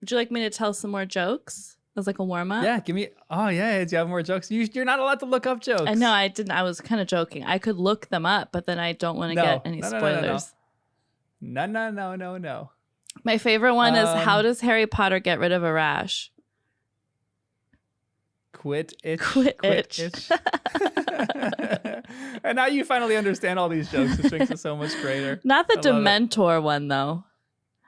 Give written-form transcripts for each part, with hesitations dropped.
Would you like me to tell some more jokes as like a warm up? Yeah, give me. Oh yeah, do you have more jokes? You're not allowed to look up jokes. I know I didn't. I was kind of joking. I could look them up, but then I don't want to get any spoilers. No. My favorite one is, how does Harry Potter get rid of a rash? Quit itch. Quit itch. And now you finally understand all these jokes, which makes it so much greater. Not the Dementor one, though.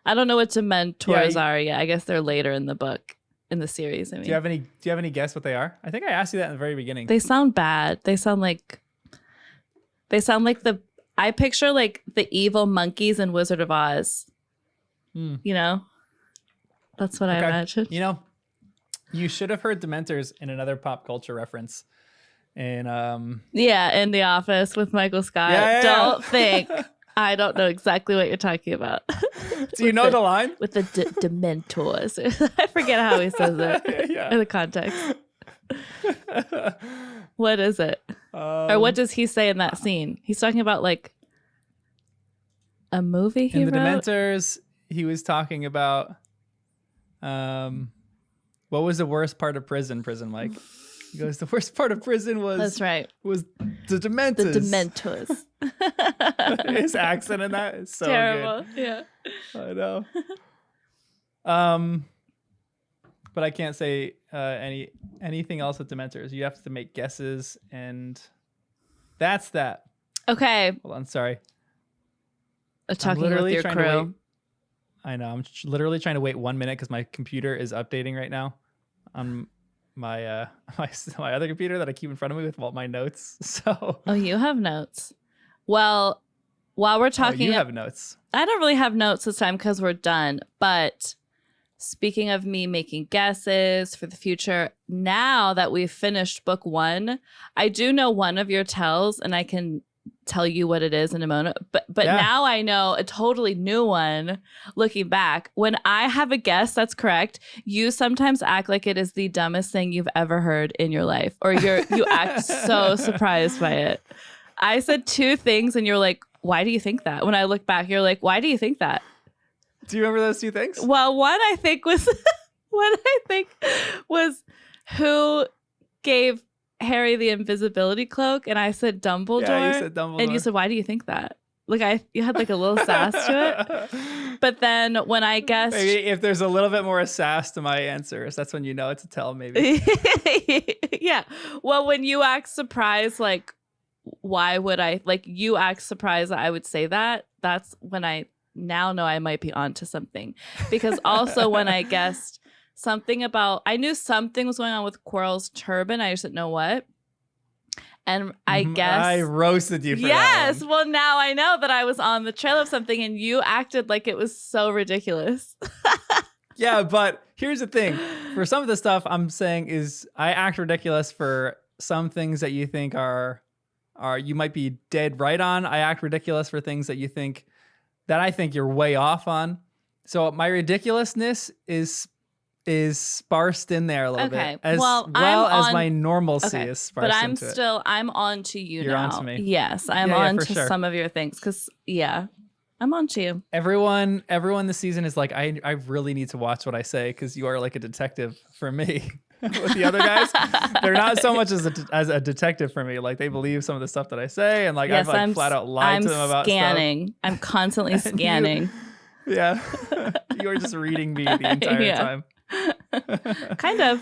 I don't know what Dementors are yet. I guess they're later in the book, in the series. I mean, do you have any guess what they are? I think I asked you that in the very beginning. They sound bad. They sound like I picture like the evil monkeys in Wizard of Oz. You know, that's what I imagine. You know, you should have heard Dementors in another pop culture reference. And in The Office with Michael Scott. Don't think I don't know exactly what you're talking about. Do you know the line? With the Dementors. I forget how he says it in the context. What is it? Or what does he say in that scene? He's talking about like a movie he wrote? In the wrote? Dementors, he was talking about what was the worst part of prison, Mike? He goes, the worst part of prison was... That's right. Was the Dementors. The Dementors. His accent in that is so terrible. Good. Yeah. I know. But I can't say anything else with Dementors. You have to make guesses, and that's that. Okay. Hold on, sorry. Talking with your crew. I know. I'm literally trying to wait 1 minute because my computer is updating right now on my my other computer that I keep in front of me with all my notes. So. Oh, you have notes. Well, while we're talking, you have notes. I don't really have notes this time because we're done. But speaking of me making guesses for the future, now that we've finished book 1, I do know one of your tells, and I can tell you what it is in a moment. But now I know a totally new one. Looking back, when I have a guess that's correct, you sometimes act like it is the dumbest thing you've ever heard in your life, or you act so surprised by it. I said 2 things, and you're like, "Why do you think that?" When I look back, you're like, "Why do you think that?" Do you remember those 2 things? Well, one I think was who gave Harry the invisibility cloak, and I said Dumbledore. Yeah, you said Dumbledore. And you said, "Why do you think that?" Like you had like a little sass to it. But then when I guessed, maybe if there's a little bit more sass to my answers, that's when you know it's a tell. Maybe. Yeah. Well, when you act surprised, like, why would I? Like, you act surprised that I would say that. That's when I now know I might be onto something. Because also when I guessed something about, I knew something was going on with Quirrell's turban. I just didn't know what. And I guess I roasted you for that. Yes. Well, now I know that I was on the trail of something, and you acted like it was so ridiculous. Yeah, but here's the thing. For some of the stuff I'm saying is I act ridiculous for some things that you think are you might be dead right on. I act ridiculous for things that I think you're way off on. So my ridiculousness is sparsed in there a little bit, as well as my normalcy is sparsed into it. But I'm on to you now. You're on to me. Yes, I'm on to some of your things, because I'm on to you. Everyone this season is like, I really need to watch what I say, because you are like a detective for me. With the other guys, they're not so much as a detective for me. Like, they believe some of the stuff that I say, and like, yes, I've flat out lied to them about scanning. stuff. I'm constantly scanning. Yeah, you are just reading me the entire time. Kind of.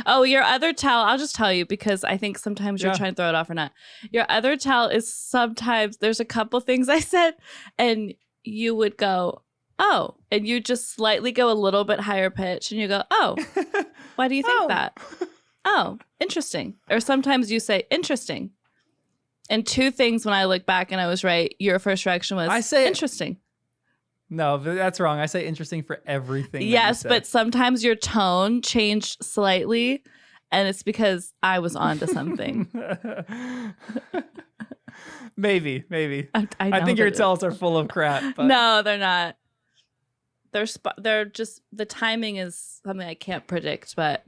Oh, your other tell, I'll just tell you, because I think sometimes you're trying to throw it off or not. Your other tell is sometimes there's a couple things I said, and you would go, "Oh," and you just slightly go a little bit higher pitch, and you go, "Oh, why do you think that?" "Oh, interesting." Or sometimes you say, "Interesting." And 2 things when I look back and I was right, your first reaction was, I say "Interesting." No, that's wrong. I say interesting for everything. Yes, but sometimes your tone changed slightly, and it's because I was onto something. Maybe. I think your tells are full of crap. But. No, they're not. They're just, the timing is something I can't predict, but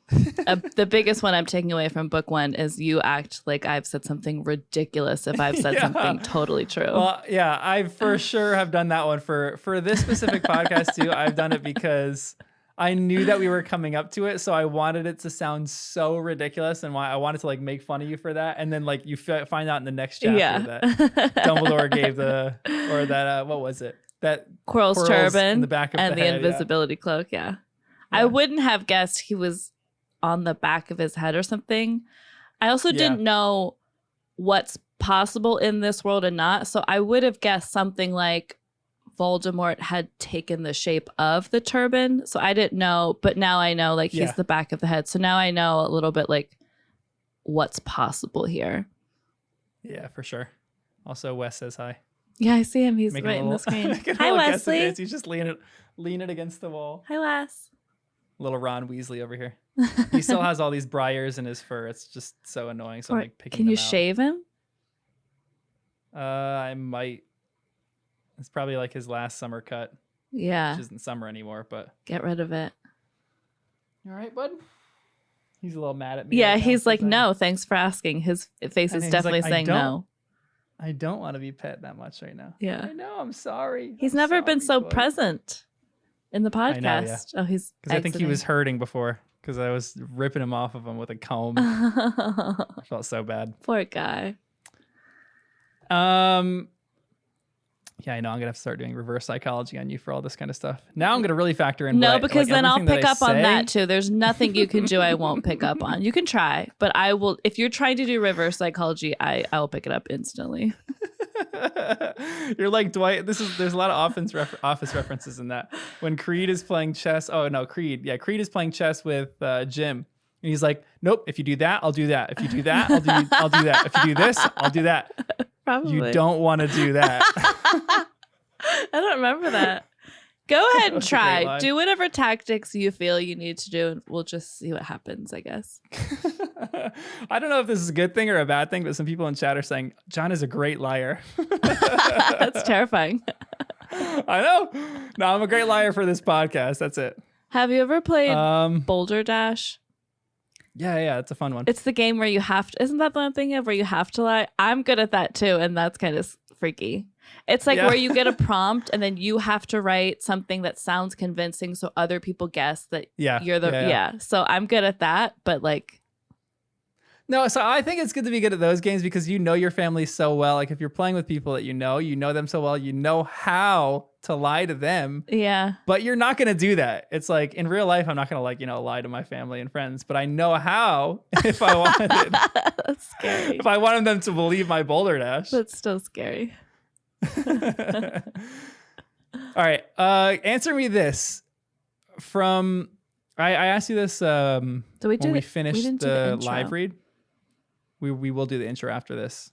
The biggest one I'm taking away from book 1 is you act like I've said something ridiculous if I've said something totally true. Well, yeah, I for sure have done that one for this specific podcast too. I've done it because I knew that we were coming up to it, so I wanted it to sound so ridiculous, and why I wanted to like make fun of you for that. And then like you find out in the next chapter that Dumbledore gave what was it? That Quirrell's turban in the back of and the head, invisibility cloak. Yeah. I wouldn't have guessed he was on the back of his head or something. I also didn't know what's possible in this world and not. So I would have guessed something like Voldemort had taken the shape of the turban. So I didn't know, but now I know like he's the back of the head. So now I know a little bit like what's possible here. Yeah, for sure. Also, Wes says hi. Yeah, I see him. He's right in the screen. Hi, Wesley. He's just leaning against the wall. Hi, Wes. Little Ron Weasley over here. He still has all these briars in his fur. It's just so annoying. So I'm like picking them out. Can you shave him? I might. It's probably like his last summer cut. Yeah. Which isn't summer anymore, but get rid of it. All right, bud. He's a little mad at me. Yeah, he's like, no, thanks for asking. His face is definitely saying no. I don't want to be pet that much right now. Yeah. I know. I'm sorry. He's never been so present in the podcast. I know, yeah. Oh, he's because I think he was hurting before because I was ripping him off of him with a comb. I felt so bad. Poor guy. Yeah, I know. I'm gonna have to start doing reverse psychology on you for all this kind of stuff. Now I'm gonna really factor in. No, because then I'll pick up on that too. There's nothing you can do I won't pick up on. You can try, but I will. If you're trying to do reverse psychology, I will pick it up instantly. You're like Dwight. There's a lot of office references in that. When Creed is playing chess. Oh no, Creed. Yeah, Creed is playing chess with Jim. And he's like, nope. If you do that, I'll do that. If you do that, I'll do that. If you do this, I'll do that. Probably. You don't want to do that. I don't remember that. Go ahead and try. Do whatever tactics you feel you need to do, and we'll just see what happens, I guess. I don't know if this is a good thing or a bad thing, but some people in chat are saying John is a great liar. That's terrifying. I know. No, I'm a great liar for this podcast. That's it. Have you ever played Boulder Dash? Yeah, it's a fun one. It's the game where you have to, isn't that the one thing of where you have to lie? I'm good at that too, and that's kind of freaky. It's like where you get a prompt and then you have to write something that sounds convincing so other people guess that you're the So I'm good at that, but like no, so I think it's good to be good at those games because you know your family so well. Like if you're playing with people that you know them so well, you know how to lie to them. Yeah. But you're not going to do that. It's like in real life, I'm not going to like, lie to my family and friends, but I know how if I wanted it. That's scary. If I wanted them to believe my Boulder Dash. That's still scary. All right. Answer me this. From I asked you this when we finished the live read. We will do the intro after this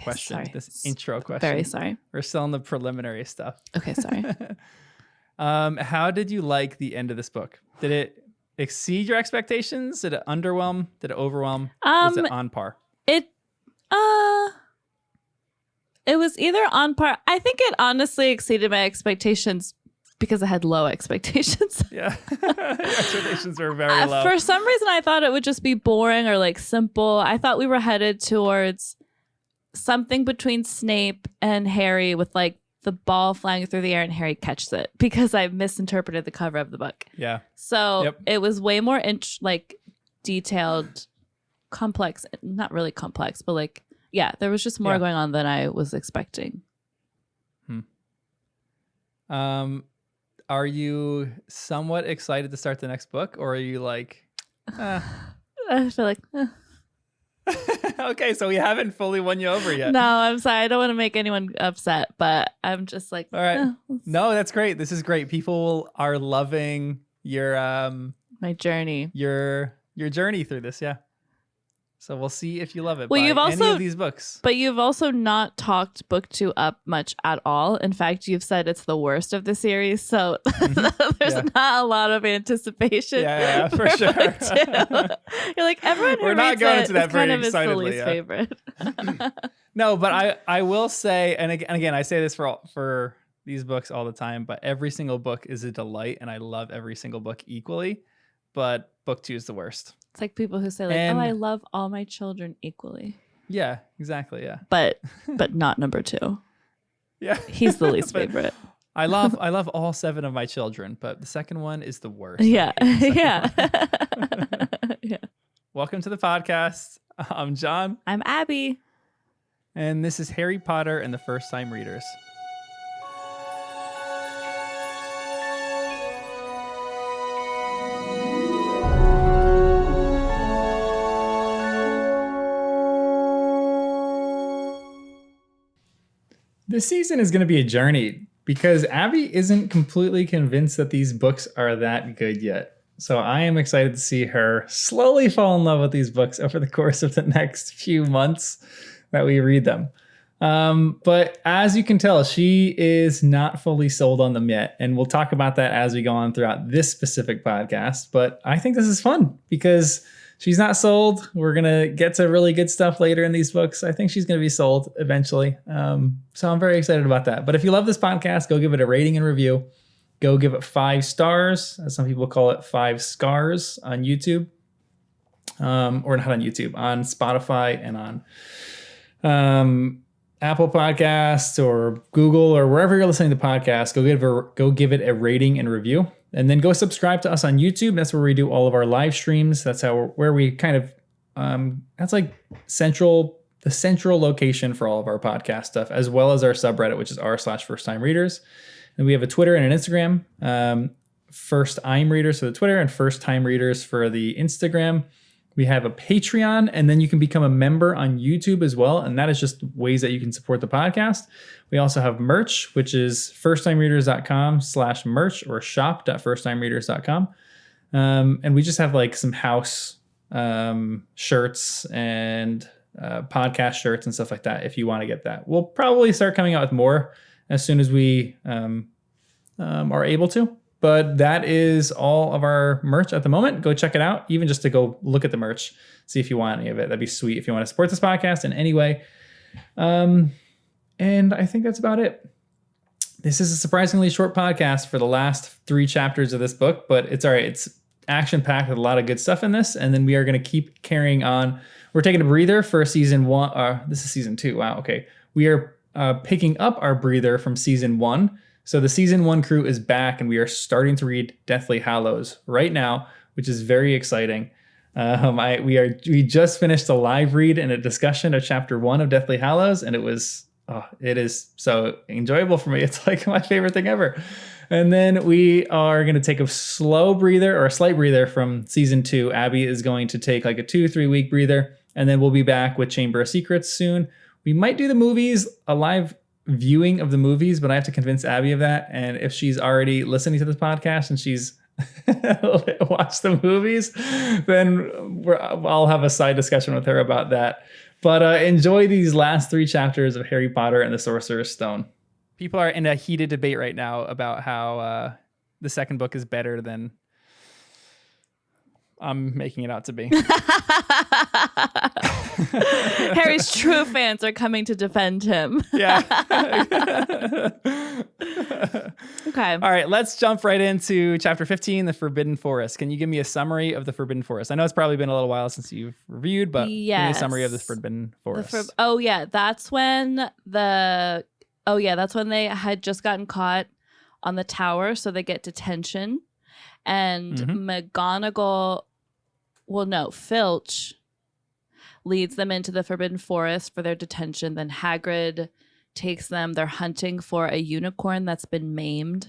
question. Sorry. This intro question. Very sorry. We're still in the preliminary stuff. Okay, sorry. How did you like the end of this book? Did it exceed your expectations? Did it underwhelm? Did it overwhelm? Was it on par? It was either on par. I think it honestly exceeded my expectations because I had low expectations. Yeah. Expectations were very low. For some reason, I thought it would just be boring or like simple. I thought we were headed towards something between Snape and Harry with like the ball flying through the air and Harry catches it because I misinterpreted the cover of the book. Yeah. So it was way more detailed, complex, not really complex, but like, yeah, there was just more going on than I was expecting. Are you somewhat excited to start the next book, or are you like, I feel like, Okay, so we haven't fully won you over yet. No, I'm sorry. I don't want to make anyone upset, but I'm just like, all right. No, that's great. This is great. People are loving your my journey. Your journey through this, yeah. So we'll see if you love it. Well, you've also any of these books, but you've also not talked book 2 up much at all. In fact, you've said it's the worst of the series, so there's not a lot of anticipation. Yeah, for sure. Book 2. You're like everyone. We're not going into that very excitedly. excitedly. Kind of is the least favorite. No, but I will say, and again, I say this for these books all the time, but every single book is a delight, and I love every single book equally. But book 2 is the worst. It's like people who say like, And- "Oh, I love all my children equally," Yeah, exactly. Yeah. but not number 2. Yeah. He's the least But favorite. I love all 7 of my children, but the second one is the worst. Yeah, I hate the yeah, second one. yeah. Welcome to the podcast. I'm John, I'm Abbie. and this is Harry Potter and the First Time Readers. This season is going to be a journey because Abbie isn't completely convinced that these books are that good yet. So I am excited to see her slowly fall in love with these books over the course of the next few months that we read them. But as you can tell, she is not fully sold on them yet. And we'll talk about that as we go on throughout this specific podcast. But I think this is fun because she's not sold. We're going to get to really good stuff later in these books. I think she's going to be sold eventually. So I'm very excited about that. But if you love this podcast, go give it a rating and review. Go give it 5 stars, as some people call it, 5 scars on YouTube. Or not on YouTube, on Spotify and on Apple Podcasts or Google or wherever you're listening to podcasts. Go give it a rating and review. And then go subscribe to us on YouTube. That's where we do all of our live streams. That's where we kind of, that's like the central location for all of our podcast stuff, as well as our subreddit, which is r/First Time Readers. And we have a Twitter and an Instagram. First I'm Readers for the Twitter and First Time Readers for the Instagram. We have a Patreon, and then you can become a member on YouTube as well. And that is just ways that you can support the podcast. We also have merch, which is firsttimereaders.com/merch or shop.firsttimereaders.com. And we just have like some house shirts and podcast shirts and stuff like that if you want to get that. We'll probably start coming out with more as soon as we are able to. But that is all of our merch at the moment. Go check it out, even just to go look at the merch, see if you want any of it. That'd be sweet if you want to support this podcast in any way. And I think that's about it. This is a surprisingly short podcast for the last 3 chapters of this book, but it's all right. It's action-packed with a lot of good stuff in this, and then we are going to keep carrying on. We're taking a breather for season 1. This is season 2. Wow, okay. We are picking up our breather from season 1. So the season 1 crew is back, and we are starting to read Deathly Hallows right now, which is very exciting. We just finished a live read and a discussion of chapter 1 of Deathly Hallows, and it is so enjoyable for me. It's like my favorite thing ever. And then we are going to take a slow breather or a slight breather from season 2. Abbie is going to take like a 2-3 week breather, and then we'll be back with Chamber of Secrets soon. We might do the movies, a live viewing of the movies, but I have to convince Abbie of that. And if she's already listening to this podcast and she's watched the movies, then I'll have a side discussion with her about that. But enjoy these last 3 chapters of Harry Potter and the Sorcerer's Stone. People are in a heated debate right now about how the second book is better than I'm making it out to be. Harry's true fans are coming to defend him. Yeah. Okay. All right, let's jump right into chapter 15, The Forbidden Forest. Can you give me a summary of The Forbidden Forest? I know it's probably been a little while since you've reviewed, but give me a summary of The Forbidden Forest. That's when they had just gotten caught on the tower, so they get detention. And Filch leads them into the Forbidden Forest for their detention. Then Hagrid takes them. They're hunting for a unicorn that's been maimed.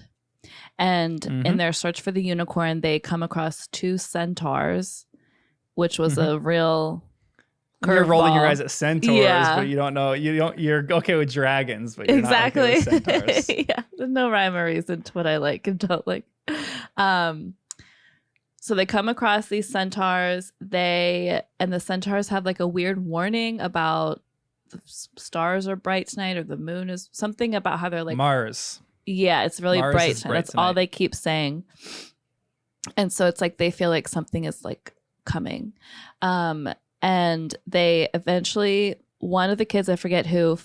And in their search for the unicorn, they come across 2 centaurs, which was a real curveball. You're rolling your eyes at centaurs, Yeah. but you don't know. You're okay with dragons, but you're not okay with centaurs. Yeah, there's no rhyme or reason to what I like and don't like. So they come across these centaurs. The centaurs have like a weird warning about the stars are bright tonight, or the moon is something about how they're like Mars. Yeah, it's really Mars bright is tonight. bright That's all they keep saying. And so it's like they feel like something is like coming. And they eventually, one of the kids, I forget who,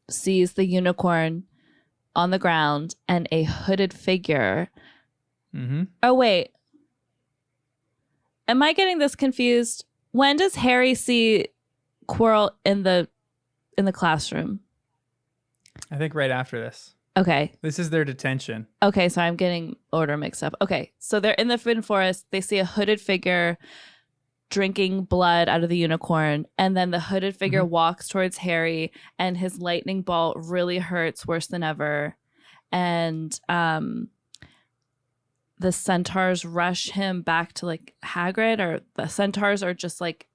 sees the unicorn on the ground and a hooded figure. Oh, wait. am I getting this confused? When does Harry see Quirrell in the classroom? I think right after this. Okay. This is their detention. Okay, so I'm getting order mixed up. Okay, so they're in the Forbidden Forest. They see a hooded figure drinking blood out of the unicorn, and then the hooded figure walks towards Harry, and his lightning bolt really hurts worse than ever. And the centaurs rush him back to like Hagrid, or the centaurs are just like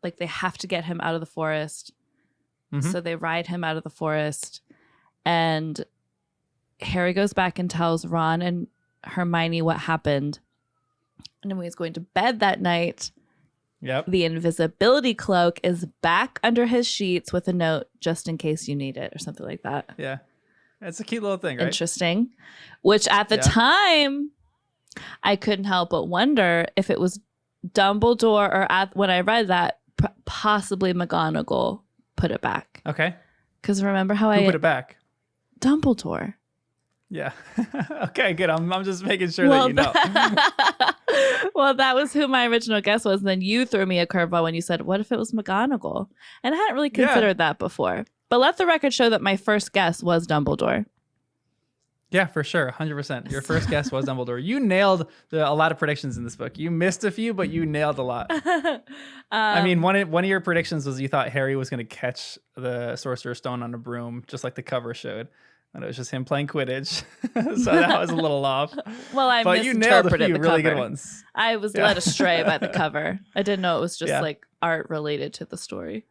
they have to get him out of the forest. So they ride him out of the forest, and Harry goes back and tells Ron and Hermione what happened. And when he's going to bed that night, the invisibility cloak is back under his sheets with a note, just in case you need it, or something like that. Yeah. It's a cute little thing, right? Interesting. Which at the time, I couldn't help but wonder if it was Dumbledore, or when I read that, possibly McGonagall put it back. Okay. Because remember how Who put it back? Dumbledore. Yeah. Okay, good. I'm just making sure that you know. Well, that was who my original guess was. And then you threw me a curveball when you said, what if it was McGonagall? And I hadn't really considered that before. But let the record show that my first guess was Dumbledore. Yeah, for sure. 100%. Your first guess was Dumbledore. You nailed a lot of predictions in this book. You missed a few, but you nailed a lot. I mean, one of your predictions was you thought Harry was going to catch the Sorcerer's Stone on a broom, just like the cover showed. And it was just him playing Quidditch. So that was a little off. Well, I but misinterpreted you nailed a few the really cover. Good ones. I was led astray by the cover. I didn't know it was just like art related to the story.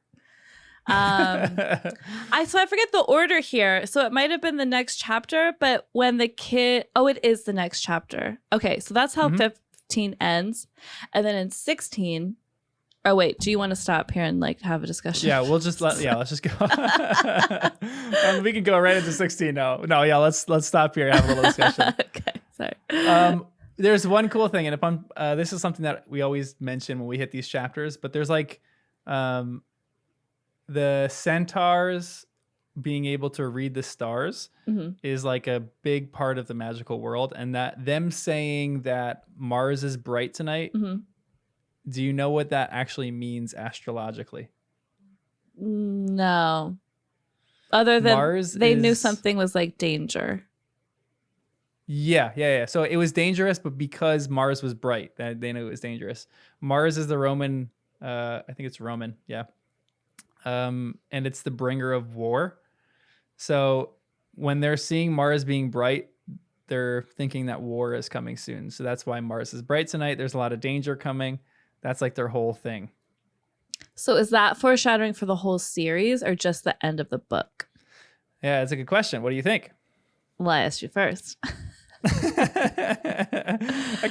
So I forget the order here. So it might have been the next chapter, but when the kid, it is the next chapter. Okay, so that's how 15 ends. And then in 16, oh wait, do you want to stop here and like have a discussion? Yeah, let's just go. We can go right into 16 now. No, yeah, let's stop here and have a little discussion. Okay, sorry. There's one cool thing, and this is something that we always mention when we hit these chapters, but there's like the centaurs being able to read the stars is like a big part of the magical world, and that them saying that Mars is bright tonight. Do you know what that actually means astrologically? No. Other than they knew something was like danger. Yeah. So it was dangerous, but because Mars was bright, they knew it was dangerous. Mars is the Roman, I think it's Roman, yeah. And it's the bringer of war. So when they're seeing Mars being bright, they're thinking that war is coming soon. So that's why Mars is bright tonight. There's a lot of danger coming. That's like their whole thing. So is that foreshadowing for the whole series or just the end of the book? Yeah, it's a good question. What do you think? Well, I asked you first. I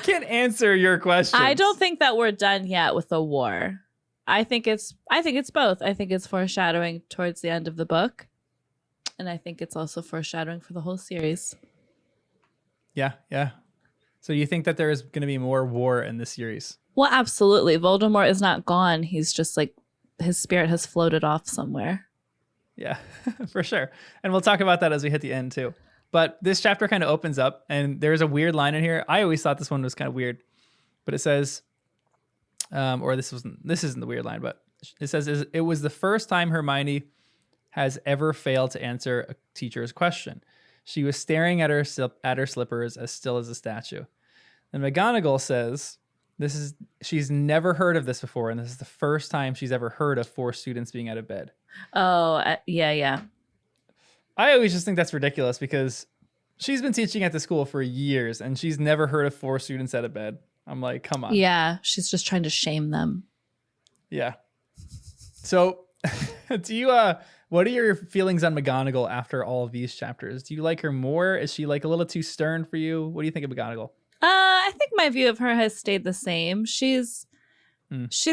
can't answer your question. I don't think that we're done yet with the war. I think it's both. I think it's foreshadowing towards the end of the book, and I think it's also foreshadowing for the whole series. Yeah. So you think that there is going to be more war in this series? Well, absolutely. Voldemort is not gone. He's just like his spirit has floated off somewhere. Yeah, for sure. And we'll talk about that as we hit the end too. But this chapter kind of opens up, and there's a weird line in here. I always thought this one was kind of weird, but it says, this isn't the weird line, but it says, it was the first time Hermione has ever failed to answer a teacher's question. She was staring at her slippers as still as a statue. And McGonagall says, she's never heard of this before, and this is the first time she's ever heard of 4 students being out of bed. Oh, yeah. I always just think that's ridiculous because she's been teaching at the school for years, and she's never heard of 4 students out of bed. I'm like, come on. Yeah, she's just trying to shame them. Yeah. So, what are your feelings on McGonagall after all of these chapters? Do you like her more? Is she like a little too stern for you? What do you think of McGonagall? I think my view of her has stayed the same. She's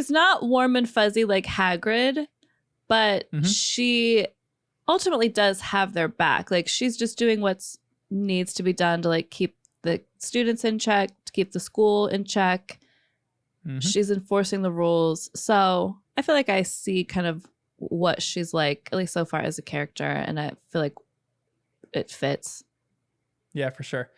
not warm and fuzzy like Hagrid, but she ultimately does have their back. Like she's just doing what's needs to be done to like keep the students in check, to keep the school in check. She's enforcing the rules. So I feel like I see kind of what she's like, at least so far as a character, and I feel like it fits. Yeah, for sure.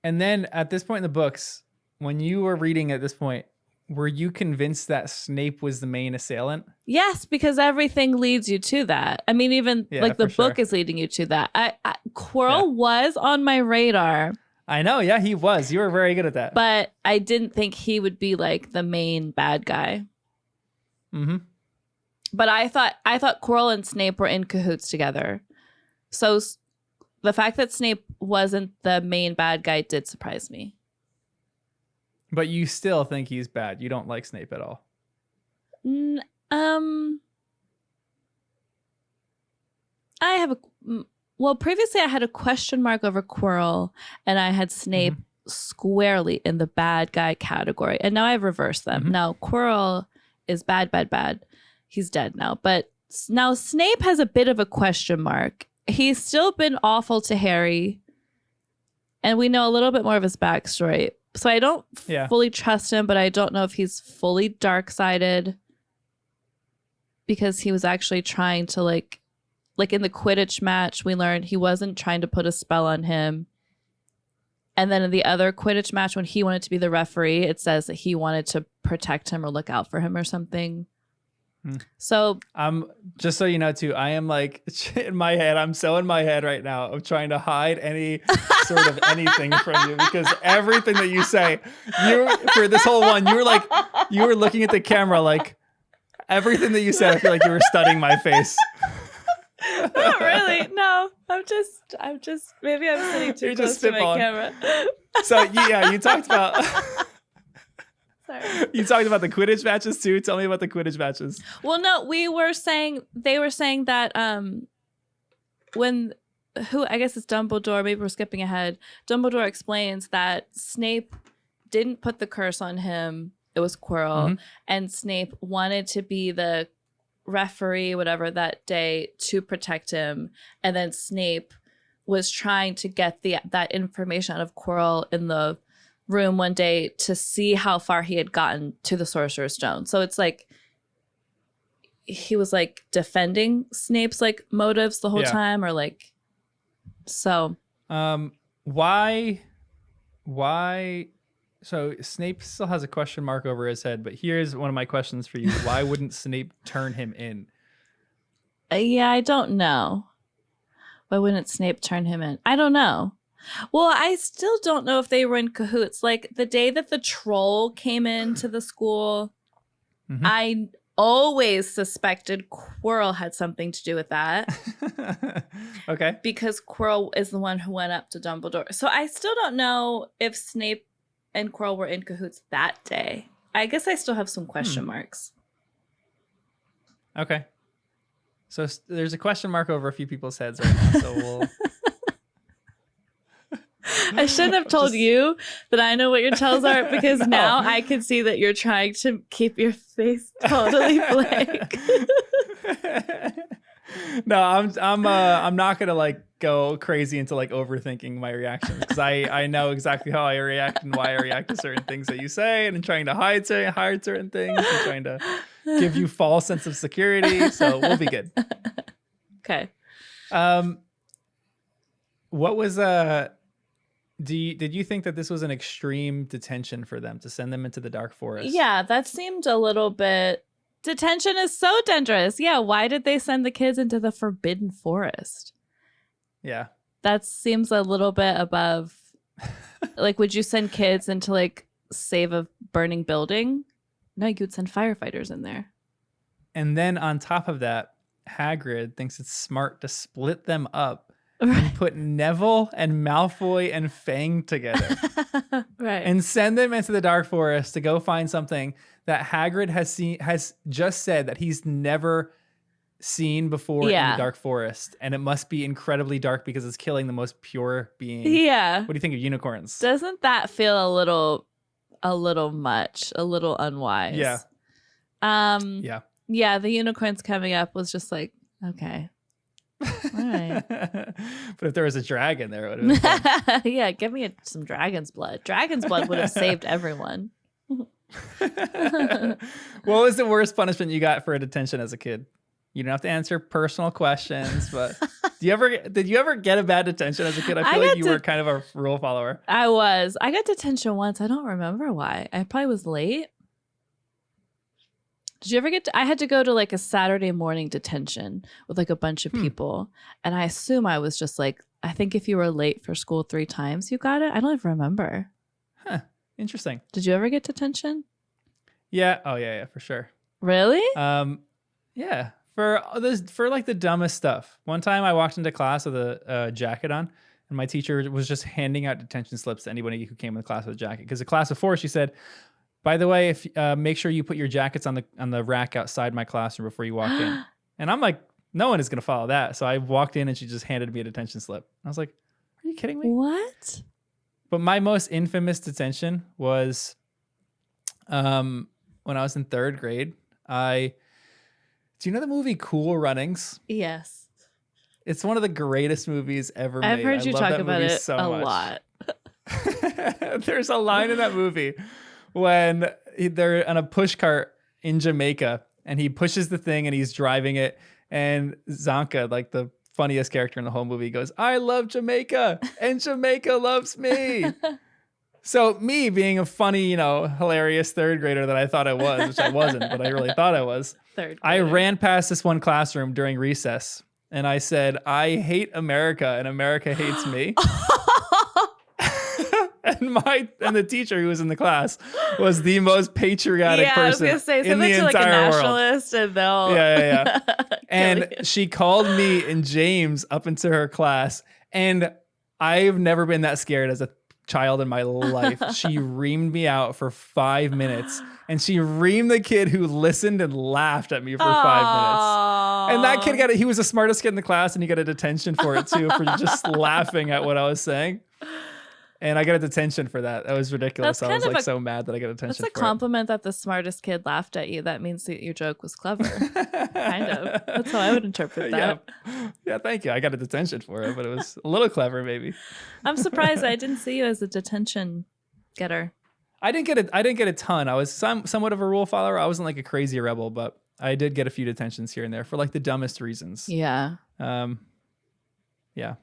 And then at this point in the books, when you were reading at this point, were you convinced that Snape was the main assailant? Yes, because everything leads you to that. I mean, even like the book is leading you to that. Quirrell was on my radar. I know. Yeah, he was. You were very good at that. But I didn't think he would be like the main bad guy. Mm-hmm. But I thought Quirrell and Snape were in cahoots together. So the fact that Snape wasn't the main bad guy did surprise me. But you still think he's bad. You don't like Snape at all. Previously I had a question mark over Quirrell, and I had Snape squarely in the bad guy category. And now I've reversed them. Mm-hmm. Now Quirrell is bad. He's dead now. But now Snape has a bit of a question mark. He's still been awful to Harry, and we know a little bit more of his backstory. So I don't fully trust him, but I don't know if he's fully dark-sided, because he was actually trying to like in the Quidditch match, we learned he wasn't trying to put a spell on him. And then in the other Quidditch match, when he wanted to be the referee, it says that he wanted to protect him or look out for him or something. So just so you know too, I am like in my head, I'm so in my head right now of trying to hide any sort of anything from you, because everything that you say, for this whole one, you were looking at the camera, like everything that you said, I feel like you were studying my face. Not really. No, I'm just maybe I'm sitting too close to my camera. So yeah, you talked about Sorry. You talked about the Quidditch matches too. Tell me about the Quidditch matches. Well, no, they were saying that I guess it's Dumbledore, maybe we're skipping ahead. Dumbledore explains that Snape didn't put the curse on him. It was Quirrell, and Snape wanted to be the referee, whatever, that day to protect him. And then Snape was trying to get that information out of Quirrell in the room one day to see how far he had gotten to the Sorcerer's Stone. So it's like he was like defending Snape's like motives the whole time, or like, so why so Snape still has a question mark over his head, but here's one of my questions for you. Why wouldn't Snape turn him in? I don't know. Why wouldn't Snape turn him in? I don't know. Well, I still don't know if they were in cahoots. Like the day that the troll came into the school, I always suspected Quirrell had something to do with that. Okay. Because Quirrell is the one who went up to Dumbledore. So I still don't know if Snape and Quirrell were in cahoots that day. I guess I still have some question marks. Okay. So there's a question mark over a few people's heads right now. So we'll... I shouldn't have told you that I know what your tells are, because now I can see that you're trying to keep your face totally blank. No, I'm not gonna like go crazy into like overthinking my reactions, because I know exactly how I react and why I react to certain things that you say, and I'm trying to hide certain things and trying to give you false sense of security. So we'll be good. Okay. What was did you think that this was an extreme detention for them to send them into the Dark Forest? Yeah, that seemed a little bit. Detention is so dangerous. Yeah, why did they send the kids into the Forbidden Forest? Yeah. That seems a little bit above. Like, would you send kids into like save a burning building? No, you would send firefighters in there. And then on top of that, Hagrid thinks it's smart to split them up. And put Neville and Malfoy and Fang together. Right. And send them into the Dark Forest to go find something that Hagrid has just said that he's never seen before in the Dark Forest. And it must be incredibly dark because it's killing the most pure being. Yeah. What do you think of unicorns? Doesn't that feel a little much, a little unwise? Yeah. Yeah, the unicorns coming up was just like, okay. All right. But if there was a dragon there, it would have been fun. Yeah, give me some dragon's blood. Dragon's blood would have saved everyone. What was the worst punishment you got for a detention as a kid? You don't have to answer personal questions, but did you ever get a bad detention as a kid? I feel like you were kind of a rule follower. I got detention once. I don't remember why. I probably was late. Did you ever I had to go to like a Saturday morning detention with like a bunch of people. And I assume I was just like, I think if you were late for school 3 times, you got it. I don't even remember. Huh. Interesting. Did you ever get detention? Yeah. Oh yeah, for sure. Really? Yeah. For like the dumbest stuff. One time I walked into class with a jacket on, and my teacher was just handing out detention slips to anybody who came in the class with a jacket. Because the class before, she said, by the way, if make sure you put your jackets on the rack outside my classroom before you walk in. And I'm like, no one is gonna follow that. So I walked in and she just handed me a detention slip. I was like, are you kidding me? What? But my most infamous detention was when I was in 3rd grade. Do you know the movie Cool Runnings? Yes. It's one of the greatest movies ever made. I've heard you talk about it so a much. lot. There's a line in that movie when they're on a push cart in Jamaica and he pushes the thing and he's driving it, and Zonka, like the funniest character in the whole movie, goes, I love Jamaica and Jamaica loves me. So me being a funny, hilarious 3rd grader that I thought I was, which I wasn't, but I really thought I was. 3rd grader. I ran past this one classroom during recess and I said, I hate America and America hates me. And the teacher who was in the class was the most patriotic person I was gonna say, in the to like a entire world. nationalist and they'll Yeah. And she called me and James up into her class, and I've never been that scared as a child in my life. She reamed me out for 5 minutes, and she reamed the kid who listened and laughed at me for 5 minutes. And that kid he was the smartest kid in the class, and he got a detention for it too, for just laughing at what I was saying. And I got a detention for that. That was ridiculous. I was like so mad that I got a detention. That's a compliment that the smartest kid laughed at you. That means that your joke was clever. Kind of. That's how I would interpret that. Yeah, thank you. I got a detention for it, but it was a little clever maybe. I'm surprised I didn't see you as a detention getter. I didn't get a ton. I was somewhat of a rule follower. I wasn't like a crazy rebel, but I did get a few detentions here and there for like the dumbest reasons. Yeah. Yeah.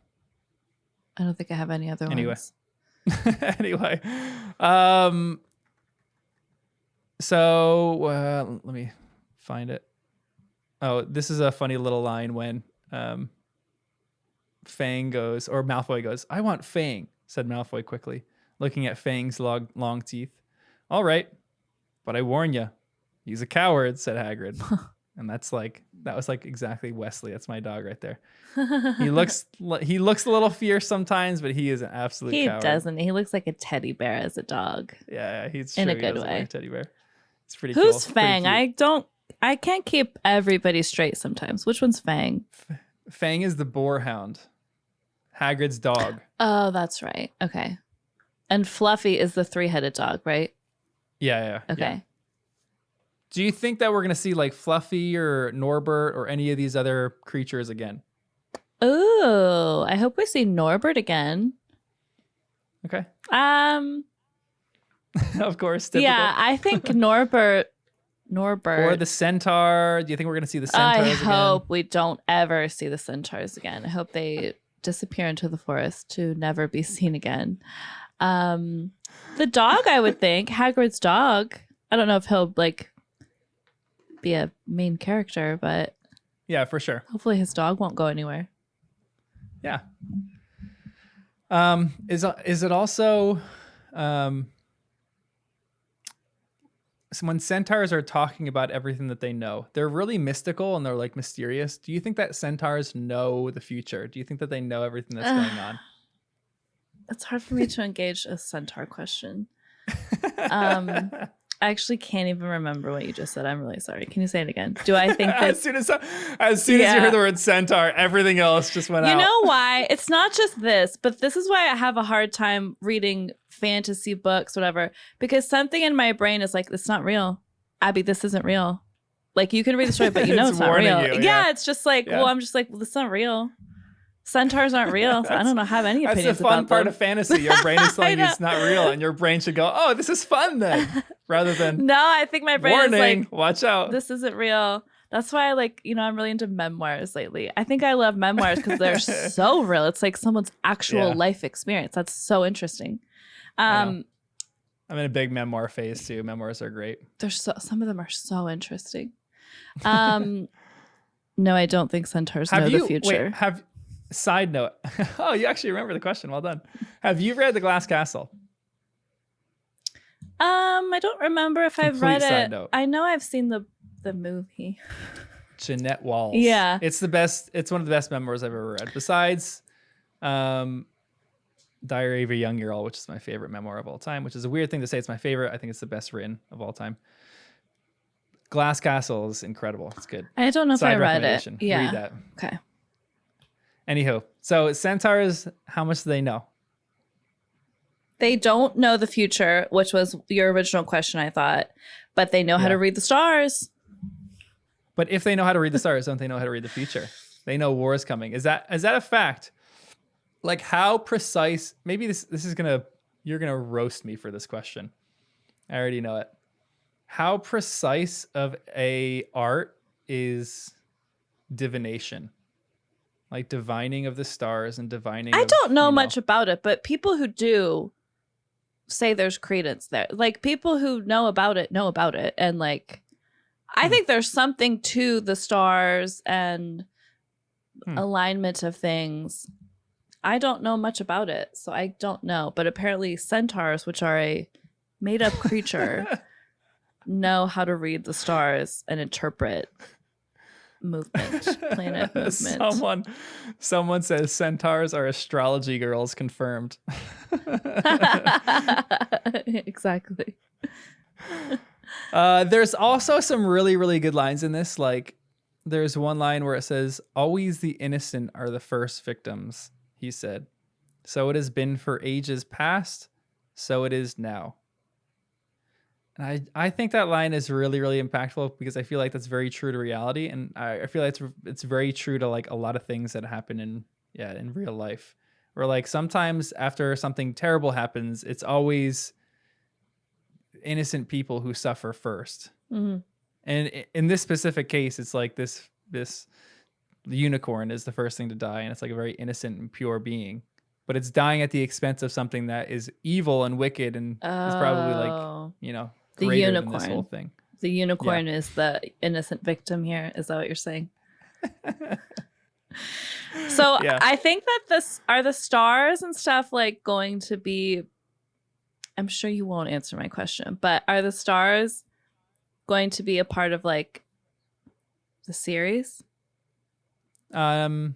I don't think I have any other ones. Anyway, so let me find it. Oh, this is a funny little line when Fang goes, or Malfoy goes, I want Fang, said Malfoy quickly, looking at Fang's long teeth. All right, but I warn you, he's a coward, said Hagrid. And that was like exactly Wesley. That's my dog right there. He looks a little fierce sometimes, but he is an absolute coward. He doesn't. He looks like a teddy bear as a dog. Yeah, he's in a good way. Like a teddy bear. It's pretty Who's cool. Fang? I can't keep everybody straight sometimes. Which one's Fang? Fang is the boarhound. Hagrid's dog. Oh, that's right. Okay. And Fluffy is the 3-headed dog, right? Yeah. Okay. Yeah. Do you think that we're going to see like Fluffy or Norbert or any of these other creatures again? Oh, I hope we see Norbert again. Okay. Of course. Typical. Yeah, I think Norbert. Or the centaur. Do you think we're going to see the centaurs again? I hope we don't ever see the centaurs again. I hope they disappear into the forest to never be seen again. The dog, I would think, Hagrid's dog. I don't know if he'll be a main character, but yeah, for sure. Hopefully his dog won't go anywhere. Yeah. Is it also when centaurs are talking about everything that they know, they're really mystical and they're like mysterious. Do you think that centaurs know the future? Do you think that they know everything that's going on? It's hard for me to engage a centaur question. I actually can't even remember what you just said. I'm really sorry. Can you say it again? Do I think that as soon as you heard the word centaur, everything else just went out. You know why? It's not just this, but this is why I have a hard time reading fantasy books, whatever, because something in my brain is like, it's not real. Abbie, this isn't real. Like, you can read the story, but you know it's not real. Yeah, it's just like, well, I'm just like, well, it's not real. Centaurs aren't real. So I don't know, have any opinions about them. That's the fun part of fantasy. Your brain is telling you it's not real, and your brain should go, oh, this is fun then, rather than no, I think my brain is like, watch out. This isn't real. That's why I'm really into memoirs lately. I think I love memoirs because they're so real. It's like someone's actual life experience. That's so interesting. I'm in a big memoir phase too. Memoirs are great. Some of them are so interesting. No, I don't think centaurs know the future. Side note. Oh, you actually remember the question. Well done. Have you read The Glass Castle? I don't remember if I've read it. Note. I know I've seen the movie. Jeanette Walls. Yeah. It's the best. It's one of the best memoirs I've ever read. Besides Diary of a Young Girl, which is my favorite memoir of all time, which is a weird thing to say it's my favorite. I think it's the best written of all time. Glass Castle is incredible. It's good. I don't know if I read it. Yeah. Read that. Okay. Anywho, so centaurs, how much do they know? They don't know the future, which was your original question, I thought, but they know how to read the stars. But if they know how to read the stars, don't they know how to read the future? They know war is coming. Is that a fact? Like how precise? Maybe this is you're gonna roast me for this question. I already know it. How precise of a art is divination? Like divining of the stars and divining. I don't know much about it, but people who do say there's credence there. Like people who know about it, and like I think there's something to the stars and alignment of things. I don't know much about it, so I don't know. But apparently centaurs, which are a made-up creature, know how to read the stars and interpret planet movement. Someone says centaurs are astrology girls confirmed. Exactly. There's also some really, really good lines in this. Like there's one line where it says, "Always the innocent are the first victims," he said. "So it has been for ages past, so it is now." And I think that line is really, really impactful because I feel like that's very true to reality. And I feel like it's very true to like a lot of things that happen in real life. Where like sometimes after something terrible happens, it's always innocent people who suffer first. Mm-hmm. And in this specific case, it's like this unicorn is the first thing to die. And it's like a very innocent and pure being. But it's dying at the expense of something that is evil and wicked and is probably like, the unicorn. Than this whole thing. The unicorn is the innocent victim here. Is that what you're saying? So I think that are the stars and stuff like going to be, I'm sure you won't answer my question, but are the stars going to be a part of like the series? I'll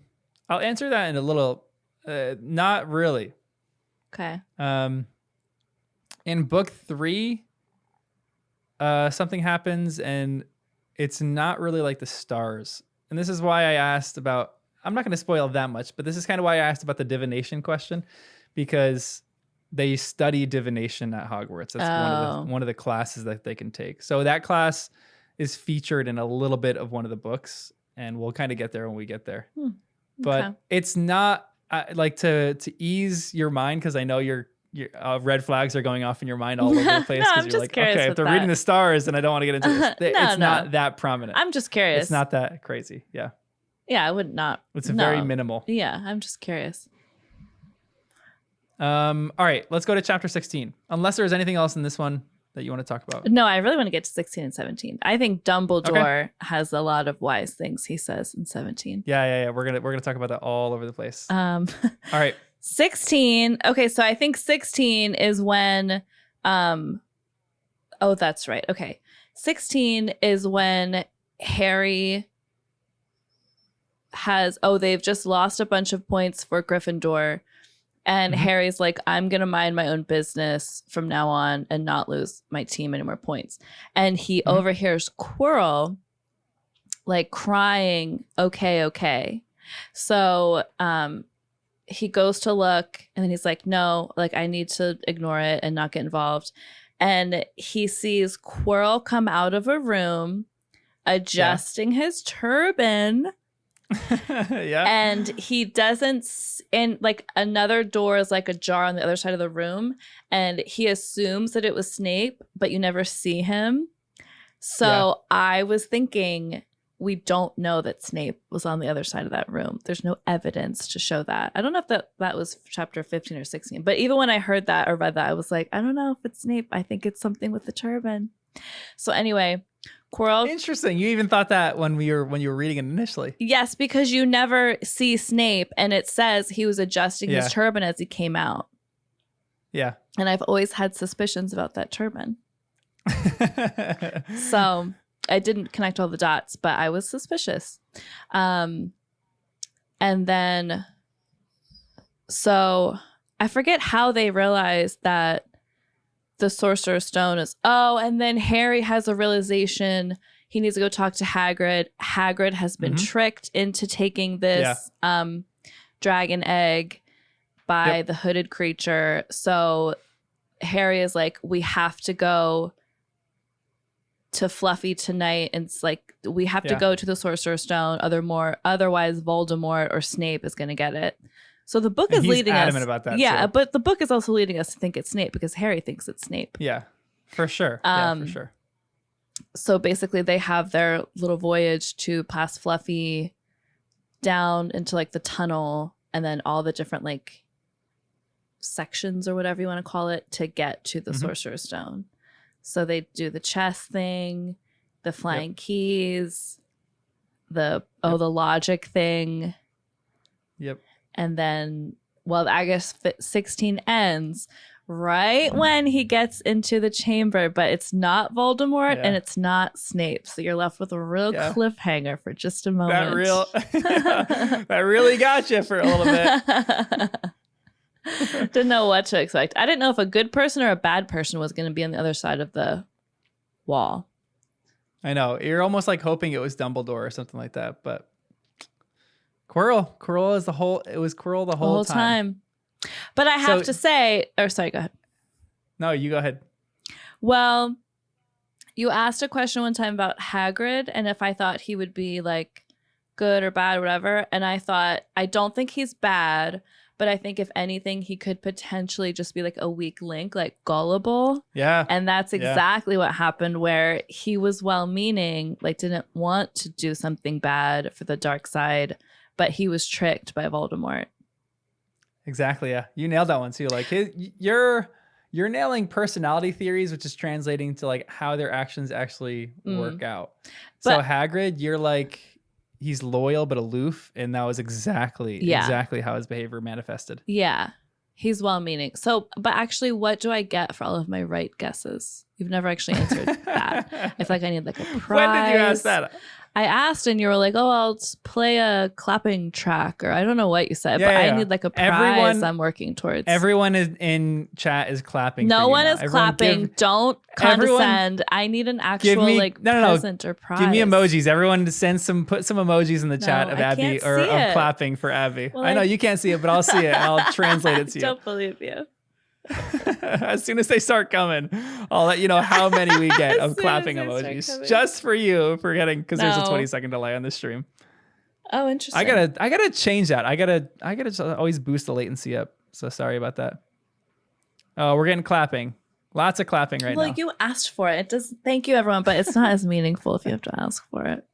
answer that in a little, not really. Okay. In book 3, something happens and it's not really like the stars. And this is why I asked about, I'm not going to spoil that much, but this is kind of why I asked about the divination question, because they study divination at Hogwarts. That's one of the classes that they can take. So that class is featured in a little bit of one of the books, and we'll kind of get there when we get there. Okay. But it's not like to ease your mind, because I know your red flags are going off in your mind all over the place. No, I'm you're just like, curious. Okay, if they're reading the stars, then I don't want to get into this. It's not that prominent. I'm just curious. It's not that crazy. Yeah. Yeah, I would not. It's very minimal. Yeah, I'm just curious. All right, let's go to chapter 16. Unless there's anything else in this one that you want to talk about. No, I really want to get to 16 and 17. I think Dumbledore has a lot of wise things he says in 17. Yeah. We're gonna talk about that all over the place. All right. 16. Okay, so I think 16 is when oh, that's right. Okay. 16 is when Harry they've just lost a bunch of points for Gryffindor. And Harry's like, I'm going to mind my own business from now on and not lose my team any more points. And he overhears Quirrell like crying, okay. So he goes to look, and then he's like, no, like I need to ignore it and not get involved. And he sees Quirrell come out of a room adjusting his turban. Yeah. And he doesn't, and like another door is like ajar on the other side of the room, and he assumes that it was Snape, but you never see him. So I was thinking we don't know that Snape was on the other side of that room. There's no evidence to show that. I don't know if that was chapter 15 or 16, but even when I heard that or read that, I was like, I don't know if it's Snape. I think it's something with the turban. So anyway, Quirrell. Interesting. You even thought that when you were reading it initially. Yes, because you never see Snape, and it says he was adjusting his turban as he came out. Yeah. And I've always had suspicions about that turban. So I didn't connect all the dots, but I was suspicious. And then, so I forget how they realized that the Sorcerer's Stone is, and then Harry has a realization. He needs to go talk to Hagrid. Hagrid has been tricked into taking this dragon egg by the hooded creature. So Harry is like, we have to go to Fluffy tonight, and it's like we have to go to the Sorcerer's Stone, otherwise Voldemort or Snape is going to get it. So the book is leading us about that. Yeah, too. But the book is also leading us to think it's Snape because Harry thinks it's Snape. Yeah, for sure. For sure. So basically, they have their little voyage to pass Fluffy down into like the tunnel, and then all the different like sections or whatever you want to call it to get to the Sorcerer's Stone. So they do the chess thing, the flying keys, the logic thing. Yep. And then, well, I guess 16 ends right when he gets into the chamber, but it's not Voldemort and it's not Snape. So you're left with a real cliffhanger for just a moment. That really got you for a little bit. Didn't know what to expect. I didn't know if a good person or a bad person was going to be on the other side of the wall. I know. You're almost like hoping it was Dumbledore or something like that, but Quirrell is it was Quirrell the whole time. But I have to say, sorry, go ahead. No, you go ahead. Well, you asked a question one time about Hagrid and if I thought he would be like good or bad or whatever. And I thought, I don't think he's bad, but I think if anything, he could potentially just be like a weak link, like gullible. Yeah. And that's exactly what happened, where he was well-meaning, like didn't want to do something bad for the dark side, but he was tricked by Voldemort. Exactly. Yeah. You nailed that one too. Like you're nailing personality theories, which is translating to like how their actions actually work out. So Hagrid, you're like, he's loyal but aloof, and that was exactly how his behavior manifested. Yeah. He's well-meaning. So, but actually, what do I get for all of my right guesses? You've never actually answered that. I feel like I need like a prize. When did you ask that? I asked and you were like, I'll play a clapping track, or I don't know what you said, but I need like a prize I'm working towards. Everyone in chat is clapping. No one is clapping. Don't condescend. I need an actual present or prize. Give me emojis. Everyone put some emojis in the chat of Abbie or of clapping for Abbie. Well, I know you can't see it, but I'll see it and I'll translate it to you. Don't believe you. As soon as they start coming, I'll let you know how many we get of clapping emojis just for you for getting, because there's a 20-second delay on the stream. Oh, interesting. I gotta change that. I gotta always boost the latency up. So sorry about that. Oh, we're getting clapping. Lots of clapping right now. Well, you asked for it. It does. Thank you, everyone, but it's not as meaningful if you have to ask for it.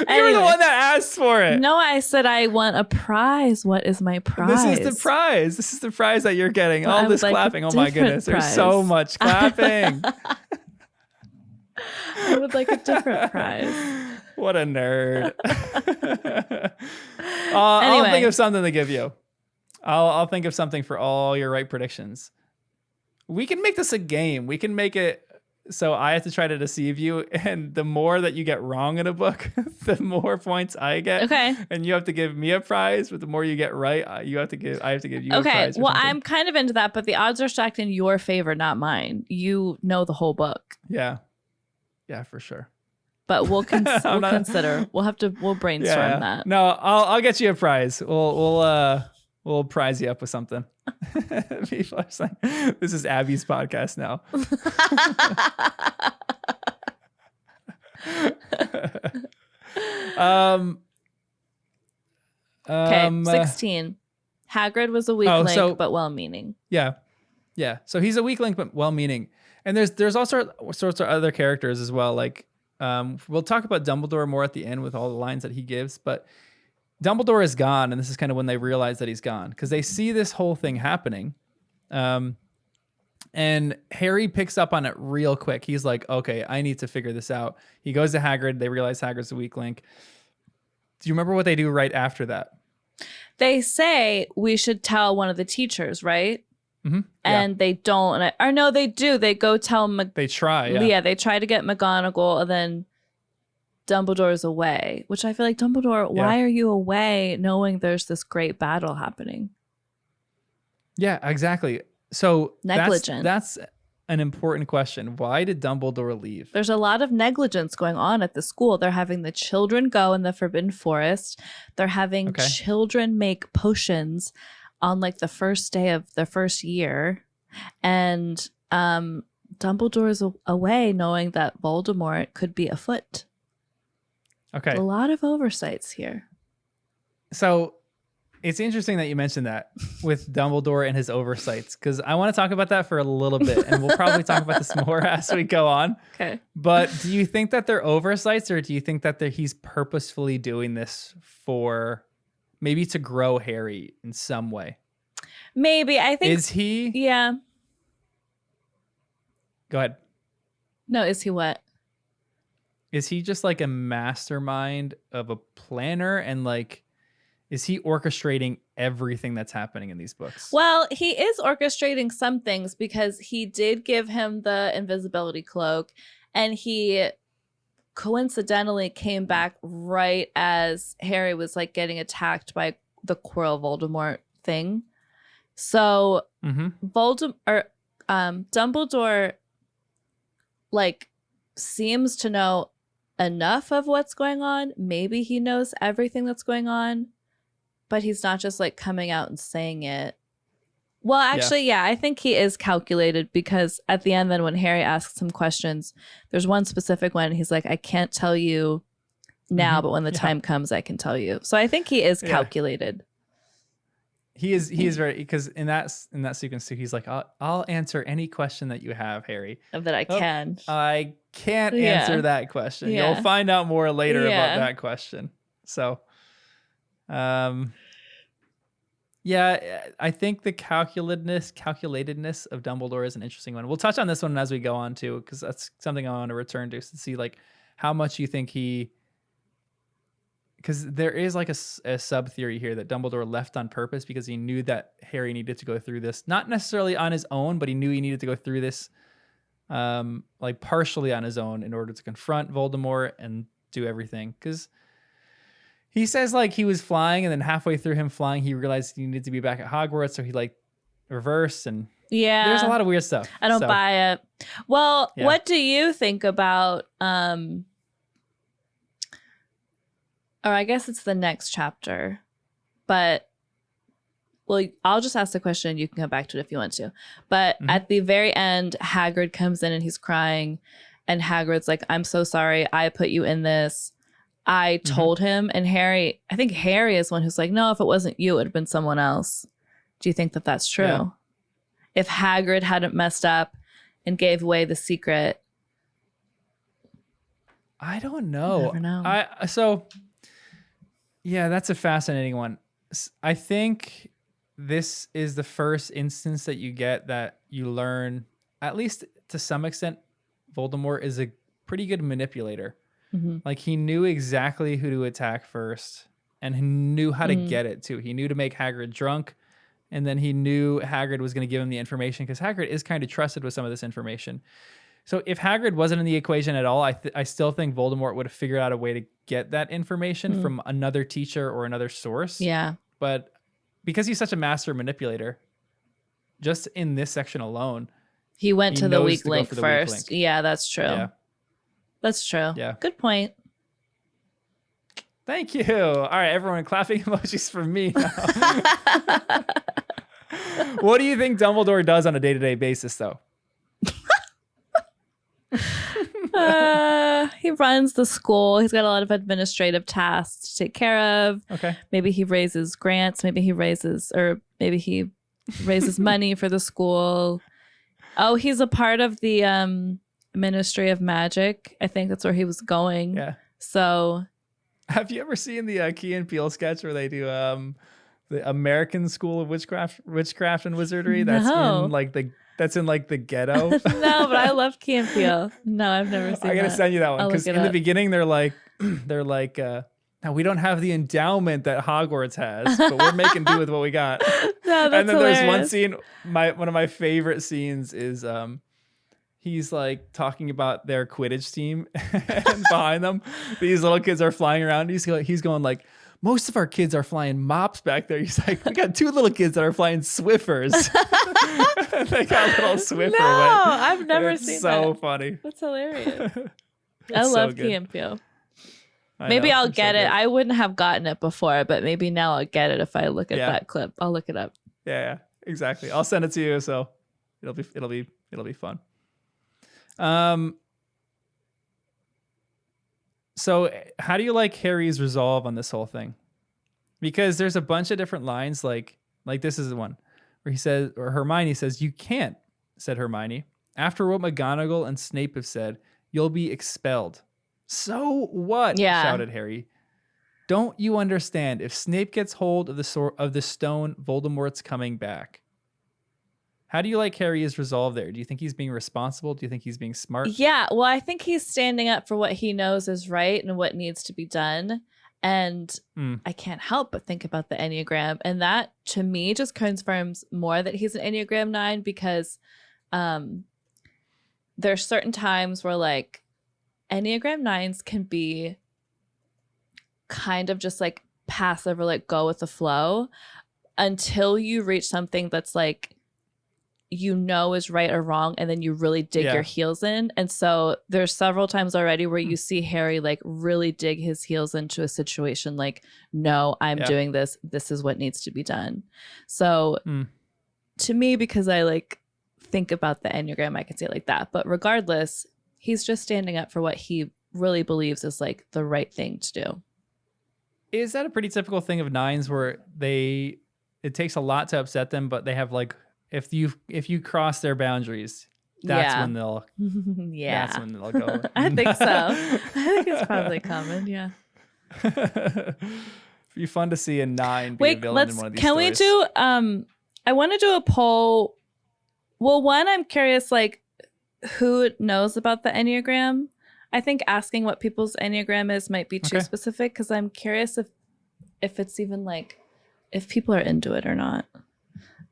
You were the one that asked for it. No, I said I want a prize. What is my prize? This is the prize. This is the prize that you're getting. All this clapping. Oh my goodness. There's so much clapping. I would like a different prize. What a nerd. I'll think of something to give you. I'll think of something for all your right predictions. We can make this a game. We can make it so I have to try to deceive you, and the more that you get wrong in a book, the more points I get. Okay. And you have to give me a prize, but the more you get right, I have to give you a prize. Well, I'm kind of into that, but the odds are stacked in your favor, not mine. You know the whole book. Yeah. Yeah, for sure. But we'll consider. We'll brainstorm that. No, I'll get you a prize. We'll prize you up with something. People are saying, this is Abbie's podcast now. Okay, 16. Hagrid was a weak link, but well-meaning. Yeah. So he's a weak link, but well-meaning. And there's all sorts of other characters as well. Like we'll talk about Dumbledore more at the end with all the lines that he gives, but Dumbledore is gone, and this is kind of when they realize that he's gone because they see this whole thing happening. And Harry picks up on it real quick. He's like, okay, I need to figure this out. He goes to Hagrid. They realize Hagrid's a weak link. Do you remember what they do right after that? They say we should tell one of the teachers, right? Mm-hmm. And they don't. Or no, they do. They go tell They try. Yeah, they try to get McGonagall, and then Dumbledore's away, which I feel like, Dumbledore, why are you away knowing there's this great battle happening? Yeah, exactly. So negligent. That's an important question. Why did Dumbledore leave? There's a lot of negligence going on at the school. They're having the children go in the Forbidden Forest. They're having children make potions on like the first day of their first year. And Dumbledore's away knowing that Voldemort could be afoot. Okay. A lot of oversights here. So it's interesting that you mentioned that with Dumbledore and his oversights, because I want to talk about that for a little bit, and we'll probably talk about this more as we go on. Okay. But do you think that they're oversights, or do you think that he's purposefully doing this for maybe to grow Harry in some way? Maybe. I think. Is he? Yeah. Go ahead. No, is he what? Is he just like a mastermind of a planner, and like, is he orchestrating everything that's happening in these books? Well, he is orchestrating some things because he did give him the invisibility cloak, and he coincidentally came back right as Harry was like getting attacked by the Quirrell Voldemort thing. So Dumbledore like seems to know enough of what's going on. Maybe he knows everything that's going on, but he's not just like coming out and saying it. Well, actually, yeah, I think he is calculated, because at the end then when Harry asks him questions, there's one specific one. He's like, I can't tell you now, but when the time comes, I can tell you. So I think he is calculated. He is very, because in that sequence too, he's like, I'll answer any question that you have, Harry. That I can. I can't answer that question. Yeah. You'll find out more later about that question. So, I think the calculatedness of Dumbledore is an interesting one. We'll touch on this one as we go on too, because that's something I want to return to see like how much you think because there is like a sub theory here that Dumbledore left on purpose because he knew that Harry needed to go through this, not necessarily on his own, but he knew he needed to go through this like partially on his own in order to confront Voldemort and do everything. Because he says like he was flying, and then halfway through him flying, he realized he needed to be back at Hogwarts, so he like reversed, and there's a lot of weird stuff. I don't buy it. Well, what do you think about or I guess it's the next chapter, but well, I'll just ask the question. You can come back to it if you want to. But at the very end, Hagrid comes in and he's crying, and Hagrid's like, I'm so sorry. I put you in this. I told him. And I think Harry is one who's like, no, if it wasn't you, it would have been someone else. Do you think that that's true? Yeah. If Hagrid hadn't messed up and gave away the secret. I don't know. You never know. Yeah, that's a fascinating one. I think this is the first instance that you get that you learn, at least to some extent, Voldemort is a pretty good manipulator. Like he knew exactly who to attack first, and he knew how to get it too. He knew to make Hagrid drunk, and then he knew Hagrid was going to give him the information, because Hagrid is kind of trusted with some of this information. So if Hagrid wasn't in the equation at all, I still think Voldemort would have figured out a way to get that information from another teacher or another source. Yeah. But because he's such a master manipulator, just in this section alone, he went to the weak link first. Yeah, that's true. Yeah. That's true. Yeah. Good point. Thank you. All right, everyone, clapping emojis for me now. What do you think Dumbledore does on a day-to-day basis, though? He runs the school. He's got a lot of administrative tasks to take care of. Okay. Maybe he raises grants. Maybe he raises money for the school. Oh, he's a part of the Ministry of Magic. I think that's where he was going. Yeah. So, have you ever seen the Key and Peele sketch where they do the American School of Witchcraft and Wizardry? That's No. in like the ghetto. No, but I love Key and Peele. No, I've never seen I gotta that. send you that one I'll because look it in the up. beginning they're like, now we don't have the endowment that Hogwarts has, but we're making do with what we got. No, that's And then there's one hilarious. scene, one of my favorite scenes is he's like talking about their Quidditch team, and behind them, these little kids are flying around. He's going like, most of our kids are flying mops back there. He's like, we got 2 little kids that are flying Swiffers. They got little Swiffer. No, I've never seen that. So funny. That's hilarious. I It's love so good. Key and Peele. I Maybe know, I'll it's so get it. good. I wouldn't have gotten it before, but maybe now I'll get it if I look at that clip. I'll look it up. Yeah, exactly. I'll send it to you, so it'll be fun. So how do you like Harry's resolve on this whole thing? Because there's a bunch of different lines, like this is the one where he says, or Hermione says, "You can't," said Hermione. "After what McGonagall and Snape have said, you'll be expelled." "So what?" Yeah. shouted Harry. "Don't you understand? If Snape gets hold of the stone, Voldemort's coming back." How do you like Harry's resolve there? Do you think he's being responsible? Do you think he's being smart? Yeah, well, I think he's standing up for what he knows is right and what needs to be done. And I can't help but think about the Enneagram. And that, to me, just confirms more that he's an Enneagram 9 because there's certain times where, like, Enneagram 9s can be kind of just, like, passive or, like, go with the flow until you reach something that's, like, you know is right or wrong, and then you really dig your heels in. And so there's several times already where you see Harry like really dig his heels into a situation like, no, I'm doing this. This is what needs to be done. So to me, because I like think about the Enneagram, I can see it like that. But regardless, he's just standing up for what he really believes is like the right thing to do. Is that a pretty typical thing of 9s where it takes a lot to upset them, but they have like, if you cross their boundaries, that's when they'll that's when they'll go. I think so. I think it's probably common. Yeah. It'd be fun to see a 9 be a villain in one of these can stories. we do I want to do a poll. Well, one, I'm curious like who knows about the Enneagram. I think asking what people's Enneagram is might be too specific because I'm curious if it's even like if people are into it or not.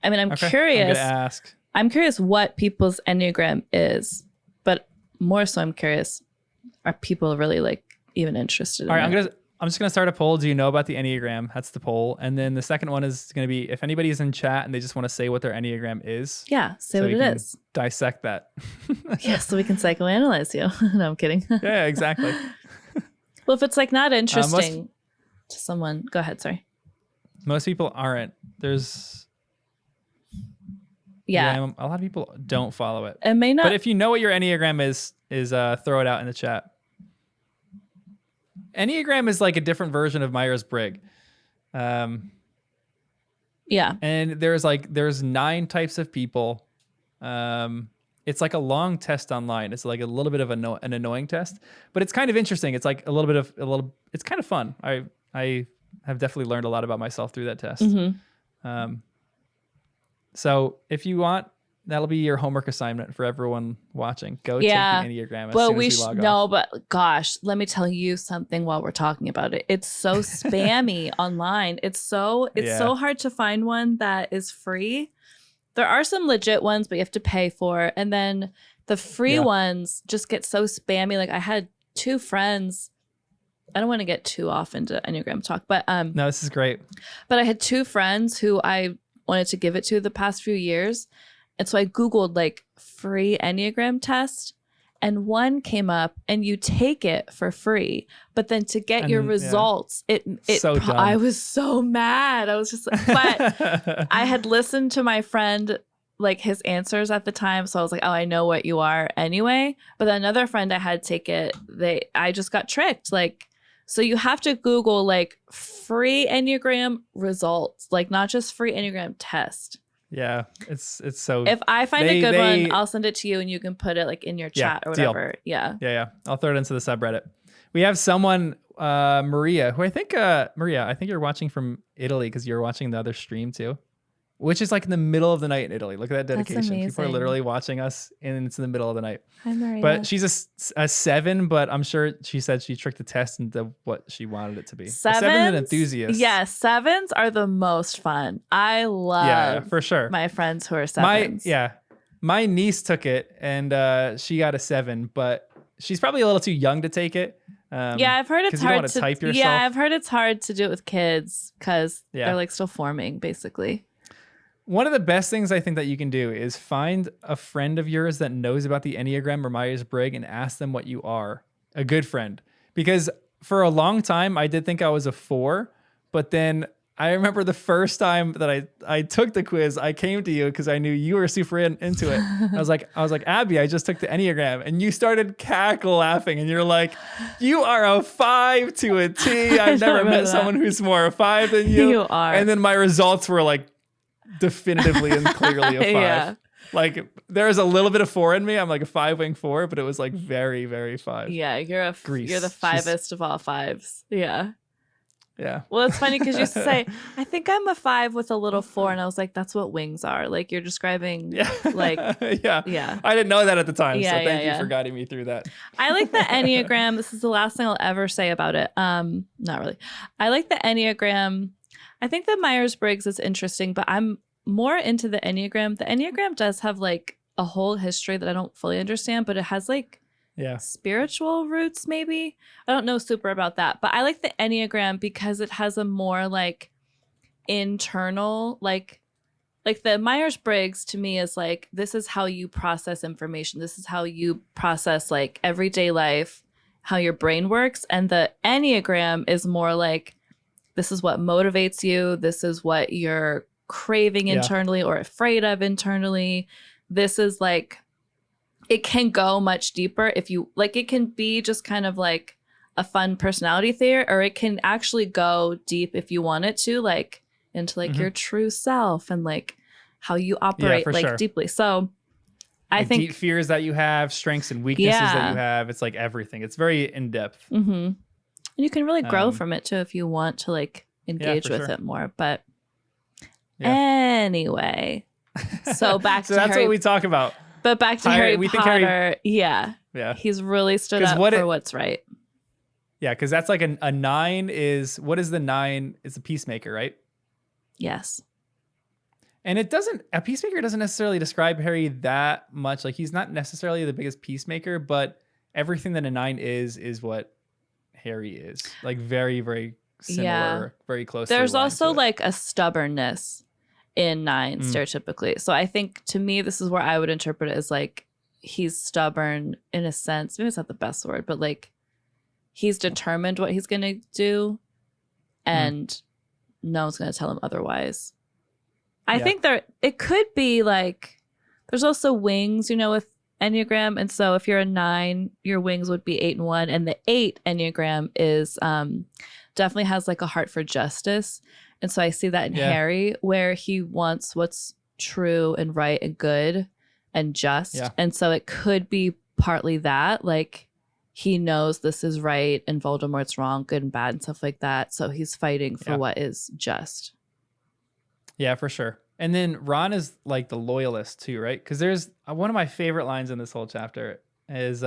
I mean, I'm curious. I'm gonna ask. I'm curious what people's Enneagram is, but more so, I'm curious: are people really like even interested? All right, in it? I'm just gonna start a poll. Do you know about the Enneagram? That's the poll, and then the second one is gonna be if anybody's in chat and they just want to say what their Enneagram is. Yeah, say what it is. Dissect that. Yeah, so we can psychoanalyze you. No, I'm kidding. Yeah, exactly. Well, if it's like not interesting to someone, go ahead. Sorry. Most people aren't. There's. Yeah. A lot of people don't follow it. It may not. But if you know what your Enneagram is throw it out in the chat. Enneagram is like a different version of Myers-Briggs. Yeah. And there's 9 types of people. It's like a long test online. It's like a little bit of an annoying test, but it's kind of interesting. It's like it's kind of fun. I have definitely learned a lot about myself through that test. Mm-hmm. So if you want, that'll be your homework assignment for everyone watching. Go take the Enneagram as soon as we log off. No, but gosh, let me tell you something while we're talking about it. It's so spammy online. It's so hard to find one that is free. There are some legit ones, but you have to pay for. And then the free ones just get so spammy. Like I had 2 friends. I don't want to get too off into Enneagram talk, but no, this is great. But I had 2 friends who I wanted to give it to the past few years. And so I Googled like free Enneagram test and one came up and you take it for free. But then to get your results, so dumb. I was so mad. I was just, but I had listened to my friend, like his answers at the time. So I was like, oh, I know what you are anyway. But then another friend I had take it, I just got tricked. Like, so you have to Google like free Enneagram results, like not just free Enneagram test. Yeah, it's so. If I find a good they one, I'll send it to you and you can put it like in your chat or deal. whatever. Yeah. Yeah. I'll throw it into the subreddit. We have someone, Maria, who I think, Maria, I think you're watching from Italy because you're watching the other stream too, which is like in the middle of the night in Italy. Look at that dedication. People are literally watching us and it's in the middle of the night. Hi, Maria. But she's a 7, but I'm sure she said she tricked the test into what she wanted it to be. 7's an enthusiast. Yeah, 7s are the most fun. I love for sure. my friends who are 7s. My niece took it and she got a 7, but she's probably a little too young to take it. I've heard it's hard to type yourself. Yeah, I've heard it's hard to do it with kids because they're like still forming, basically. One of the best things I think that you can do is find a friend of yours that knows about the Enneagram or Myers-Briggs and ask them what you are. A good friend. Because for a long time, I did think I was a 4, but then I remember the first time that I took the quiz, I came to you because I knew you were super into it. I was like, Abbie, I just took the Enneagram, and you started cackle laughing, and you're like, you are a 5 to a T. I've never met someone who's more a 5 than you. You are. And then my results were like definitively and clearly a 5. Yeah. Like there was a little bit of 4 in me. I'm like a 5-wing 4, but it was like very, very 5. Yeah, you're the 5est of all 5s. Yeah. Yeah. Well, it's funny because you used to say, I think I'm a 5 with a little 4. And I was like, that's what wings are. Like you're describing like. Yeah. I didn't know that at the time. Yeah, so thank you for guiding me through that. I like the Enneagram. This is the last thing I'll ever say about it. Not really. I like the Enneagram. I think the Myers-Briggs is interesting, but I'm more into the Enneagram. The Enneagram does have like a whole history that I don't fully understand, but it has like spiritual roots, maybe. I don't know super about that, but I like the Enneagram because it has a more like internal, like the Myers-Briggs to me is like, this is how you process information. This is how you process like everyday life, how your brain works. And the Enneagram is more like, this is what motivates you. This is what you're craving internally or afraid of internally. This is like, it can go much deeper if you like. It can be just kind of like a fun personality theory, or it can actually go deep if you want it to, like into like your true self and like how you operate deeply. So I think deep fears that you have, strengths and weaknesses that you have, it's like everything. It's very in depth. And you can really grow from it too if you want to like engage with it more. But anyway, so back to that's Harry, what we talk about. But back to Harry Potter, yeah, he's really stood up for what's right. Yeah, because that's like a 9 is, what is the 9? It's a peacemaker, right? Yes. And a peacemaker doesn't necessarily describe Harry that much. Like he's not necessarily the biggest peacemaker, but everything that a 9 is what Harry is. Like very, very similar, very close. There's also like a stubbornness in 9 stereotypically. So I think to me, this is where I would interpret it as like, he's stubborn in a sense. Maybe it's not the best word, but like he's determined what he's going to do and no one's going to tell him otherwise. I think it could be like, there's also wings, with Enneagram. And so if you're a 9, your wings would be 8 and 1. And the 8 Enneagram is definitely has like a heart for justice. And so I see that in Harry, where he wants what's true and right and good and just. Yeah. And so it could be partly that, like he knows this is right and Voldemort's wrong, good and bad and stuff like that. So he's fighting for what is just. Yeah, for sure. And then Ron is like the loyalist too, right? Because there's one of my favorite lines in this whole chapter is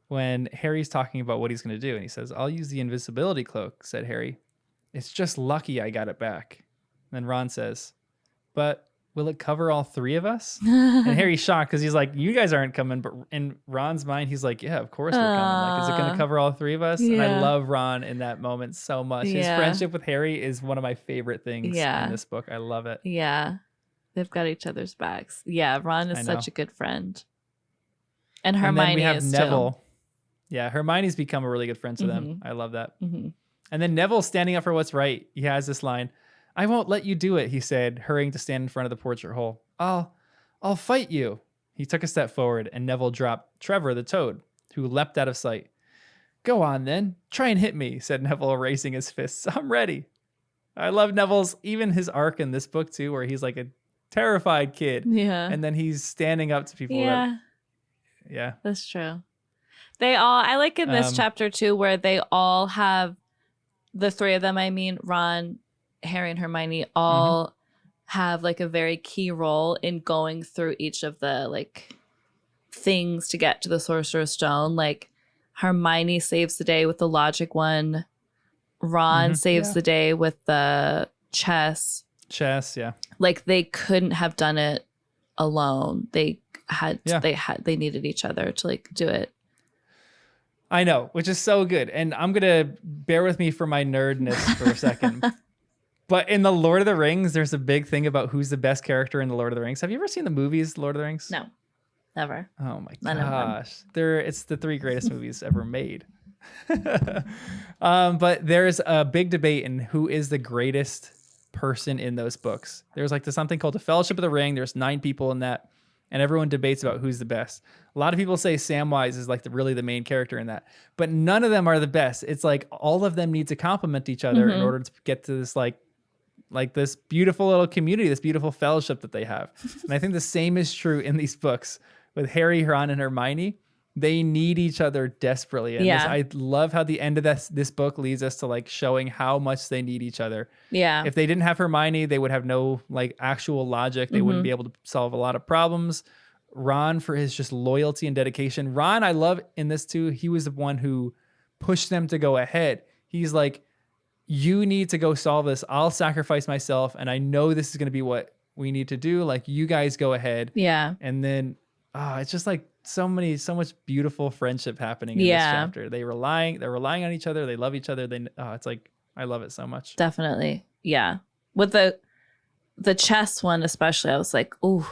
when Harry's talking about what he's going to do. And he says, I'll use the invisibility cloak, said Harry. It's just lucky I got it back. And then Ron says, but will it cover all 3 of us? And Harry's shocked because he's like, you guys aren't coming. But in Ron's mind, he's like, yeah, of course we're coming. Like, is it going to cover all 3 of us? Yeah. And I love Ron in that moment so much. His friendship with Harry is one of my favorite things in this book. I love it. Yeah. They've got each other's backs. Yeah, Ron is such a good friend. And Hermione we have is Neville. too. Yeah, Hermione's become a really good friend to them. I love that. And then Neville's standing up for what's right. He has this line, I won't let you do it, he said, hurrying to stand in front of the portrait hole. I'll fight you. He took a step forward and Neville dropped Trevor the toad, who leapt out of sight. Go on then, try and hit me, said Neville, raising his fists. I'm ready. I love Neville's, even his arc in this book too, where he's like terrified kid. Yeah. And then he's standing up to people. Yeah. Yeah. That's true. I like in this chapter too, where they all have, the three of them, I mean, Ron, Harry, and Hermione, all have like a very key role in going through each of the like things to get to the Sorcerer's Stone. Like Hermione saves the day with the logic one. Ron saves the day with the chess. Yeah. Like they couldn't have done it alone. They needed each other to like do it. I know, which is so good. And I'm going to bear with me for my nerdness for a second. But in the Lord of the Rings, there's a big thing about who's the best character in the Lord of the Rings. Have you ever seen the movies, Lord of the Rings? No, never. Oh my gosh. It's the 3 greatest movies ever made. But there's a big debate in who is the greatest person in those books. There's like something called the Fellowship of the Ring. There's 9 people in that. And everyone debates about who's the best. A lot of people say Samwise is like really the main character in that, but none of them are the best. It's like all of them need to complement each other in order to get to this like this beautiful little community, this beautiful fellowship that they have. And I think the same is true in these books with Harry, Ron, and Hermione. They need each other desperately. And I love how the end of this book leads us to like showing how much they need each other. Yeah. If they didn't have Hermione, they would have no like actual logic. They wouldn't be able to solve a lot of problems. Ron for his just loyalty and dedication. Ron, I love in this too. He was the one who pushed them to go ahead. He's like, you need to go solve this. I'll sacrifice myself. And I know this is going to be what we need to do. Like you guys go ahead. Yeah. And then it's just like so much beautiful friendship happening in this chapter. They're relying on each other. They love each other. It's like, I love it so much. Definitely. Yeah. With the chess one, especially, I was like, ooh,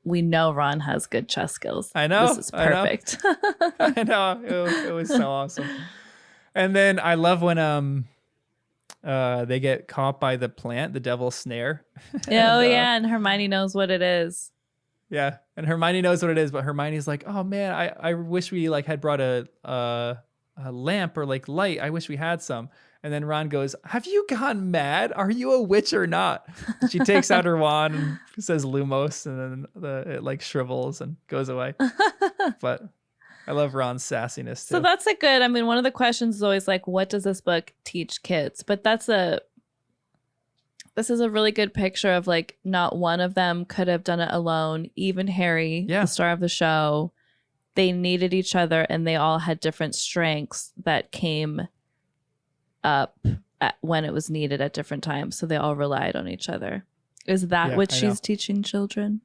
we know Ron has good chess skills. I know. This is perfect. I know. It was so awesome. And then I love when they get caught by the plant, the devil's snare. And Hermione knows what it is. Yeah, and Hermione knows what it is, but Hermione's like, "Oh man, I wish we like had brought a lamp or like light. I wish we had some." And then Ron goes, "Have you gone mad? Are you a witch or not?" She takes out her wand and says Lumos, and then it like shrivels and goes away. But I love Ron's sassiness too. So that's one of the questions is always like, what does this book teach kids? But this is a really good picture of like not one of them could have done it alone. Even Harry, the star of the show, they needed each other and they all had different strengths that came up when it was needed at different times. So they all relied on each other. Is that what she's teaching children?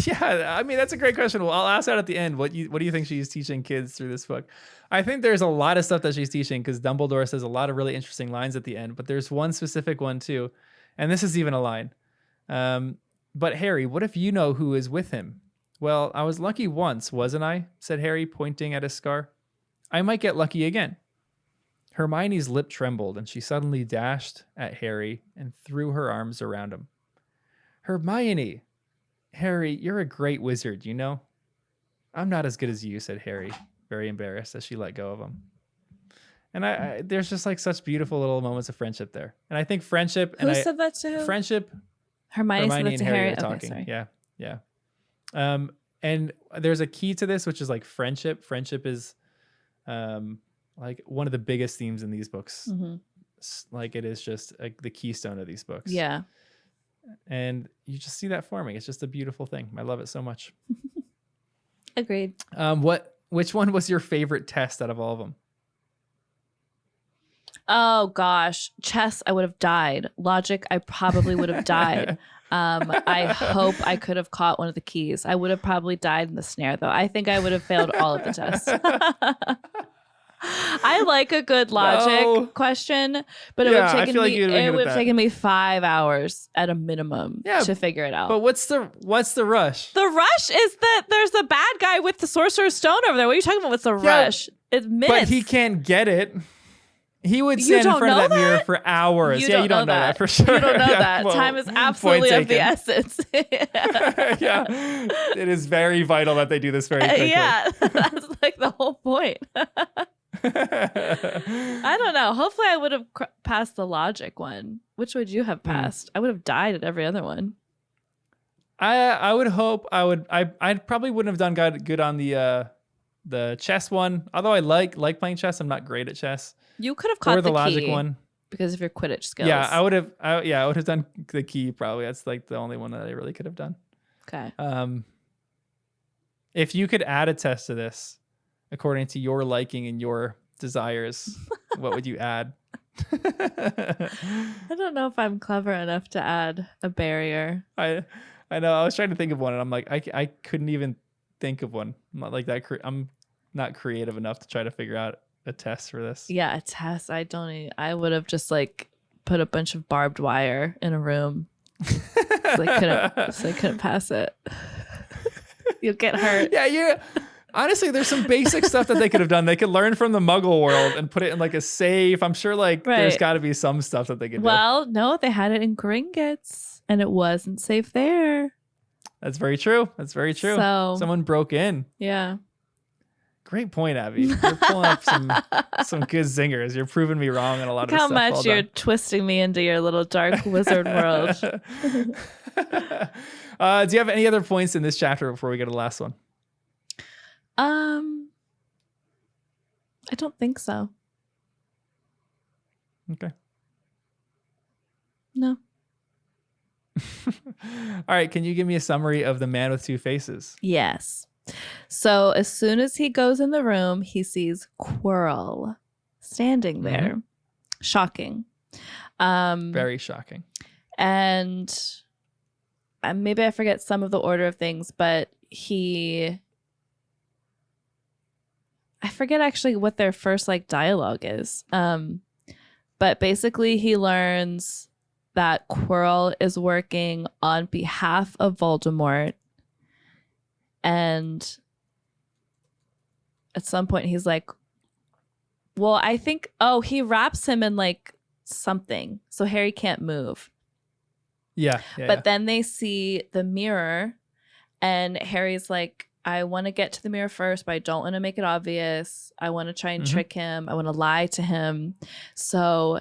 Yeah, I mean, that's a great question. Well, I'll ask that at the end. What do you think she's teaching kids through this book? I think there's a lot of stuff that she's teaching because Dumbledore says a lot of really interesting lines at the end, but there's one specific one too. And this is even a line. But Harry, what if you know who is with him? Well, I was lucky once, wasn't I? Said Harry, pointing at his scar. I might get lucky again. Hermione's lip trembled and she suddenly dashed at Harry and threw her arms around him. Hermione! Harry, you're a great wizard, you know? I'm not as good as you, said Harry, very embarrassed as she let go of him. And there's just like such beautiful little moments of friendship there. And I think friendship... Who said that to who? Friendship. Hermione said that and to Harry Harry. are talking. Okay, sorry. Yeah. And there's a key to this, which is like friendship. Friendship is like one of the biggest themes in these books. Mm-hmm. Like it is just like the keystone of these books. Yeah. And you just see that forming. It's just a beautiful thing. I love it so much. Agreed. Which one was your favorite test out of all of them? Oh gosh, chess, I would have died. Logic, I probably would have died. I hope I could have caught one of the keys. I would have probably died in the snare, though. I think I would have failed all of the tests. I like a good logic question, but it would have taken me 5 hours at a minimum to figure it out. But what's the rush? The rush is that there's a bad guy with the Sorcerer's Stone over there. What are you talking about? What's the rush? It's minutes. But he can't get it. He would stand in front of that mirror for hours. You don't know that for sure. You don't know that. Well, time is absolutely of the essence. Yeah. It is very vital that they do this very quickly. Yeah. That's like the whole point. I don't know. Hopefully I would have passed the logic one. Which would you have passed? I would have died at every other one. I would hope I probably wouldn't have done good on the chess one. Although I like playing chess, I'm not great at chess. You could have caught Or the logic key one. because of your Quidditch skills. Yeah, I would have done the key probably. That's like the only one that I really could have done. Okay. If you could add a test to this, according to your liking and your desires, what would you add? I don't know if I'm clever enough to add a barrier. I know. I was trying to think of one, and I'm like, I couldn't even think of one. I'm not like that. I'm not creative enough to try to figure out a test for this. Yeah, a test. I would have just like put a bunch of barbed wire in a room. so I couldn't pass it. You'll get hurt. Yeah. Honestly, there's some basic stuff that they could have done. They could learn from the Muggle world and put it in like a safe. I'm sure there's got to be some stuff that they could do. Well, no, they had it in Gringotts and it wasn't safe there. That's very true. So, someone broke in. Yeah. Great point, Abbie. You're pulling up some good zingers. You're proving me wrong on a lot of How stuff. much you're twisting me into your little dark wizard world. Do you have any other points in this chapter before we go to the last one? I don't think so. Okay. No. All right. Can you give me a summary of the man with two faces? Yes. So as soon as he goes in the room, he sees Quirrell standing there. Mm-hmm. Shocking. Very shocking. And maybe I forget some of the order of things, but I forget actually what their first like dialogue is. But basically he learns that Quirrell is working on behalf of Voldemort. And at some point he's like, well, I think, he wraps him in like something. So Harry can't move. Yeah. But then they see the mirror and Harry's like, I want to get to the mirror first, but I don't want to make it obvious. I want to try and trick him. I want to lie to him. So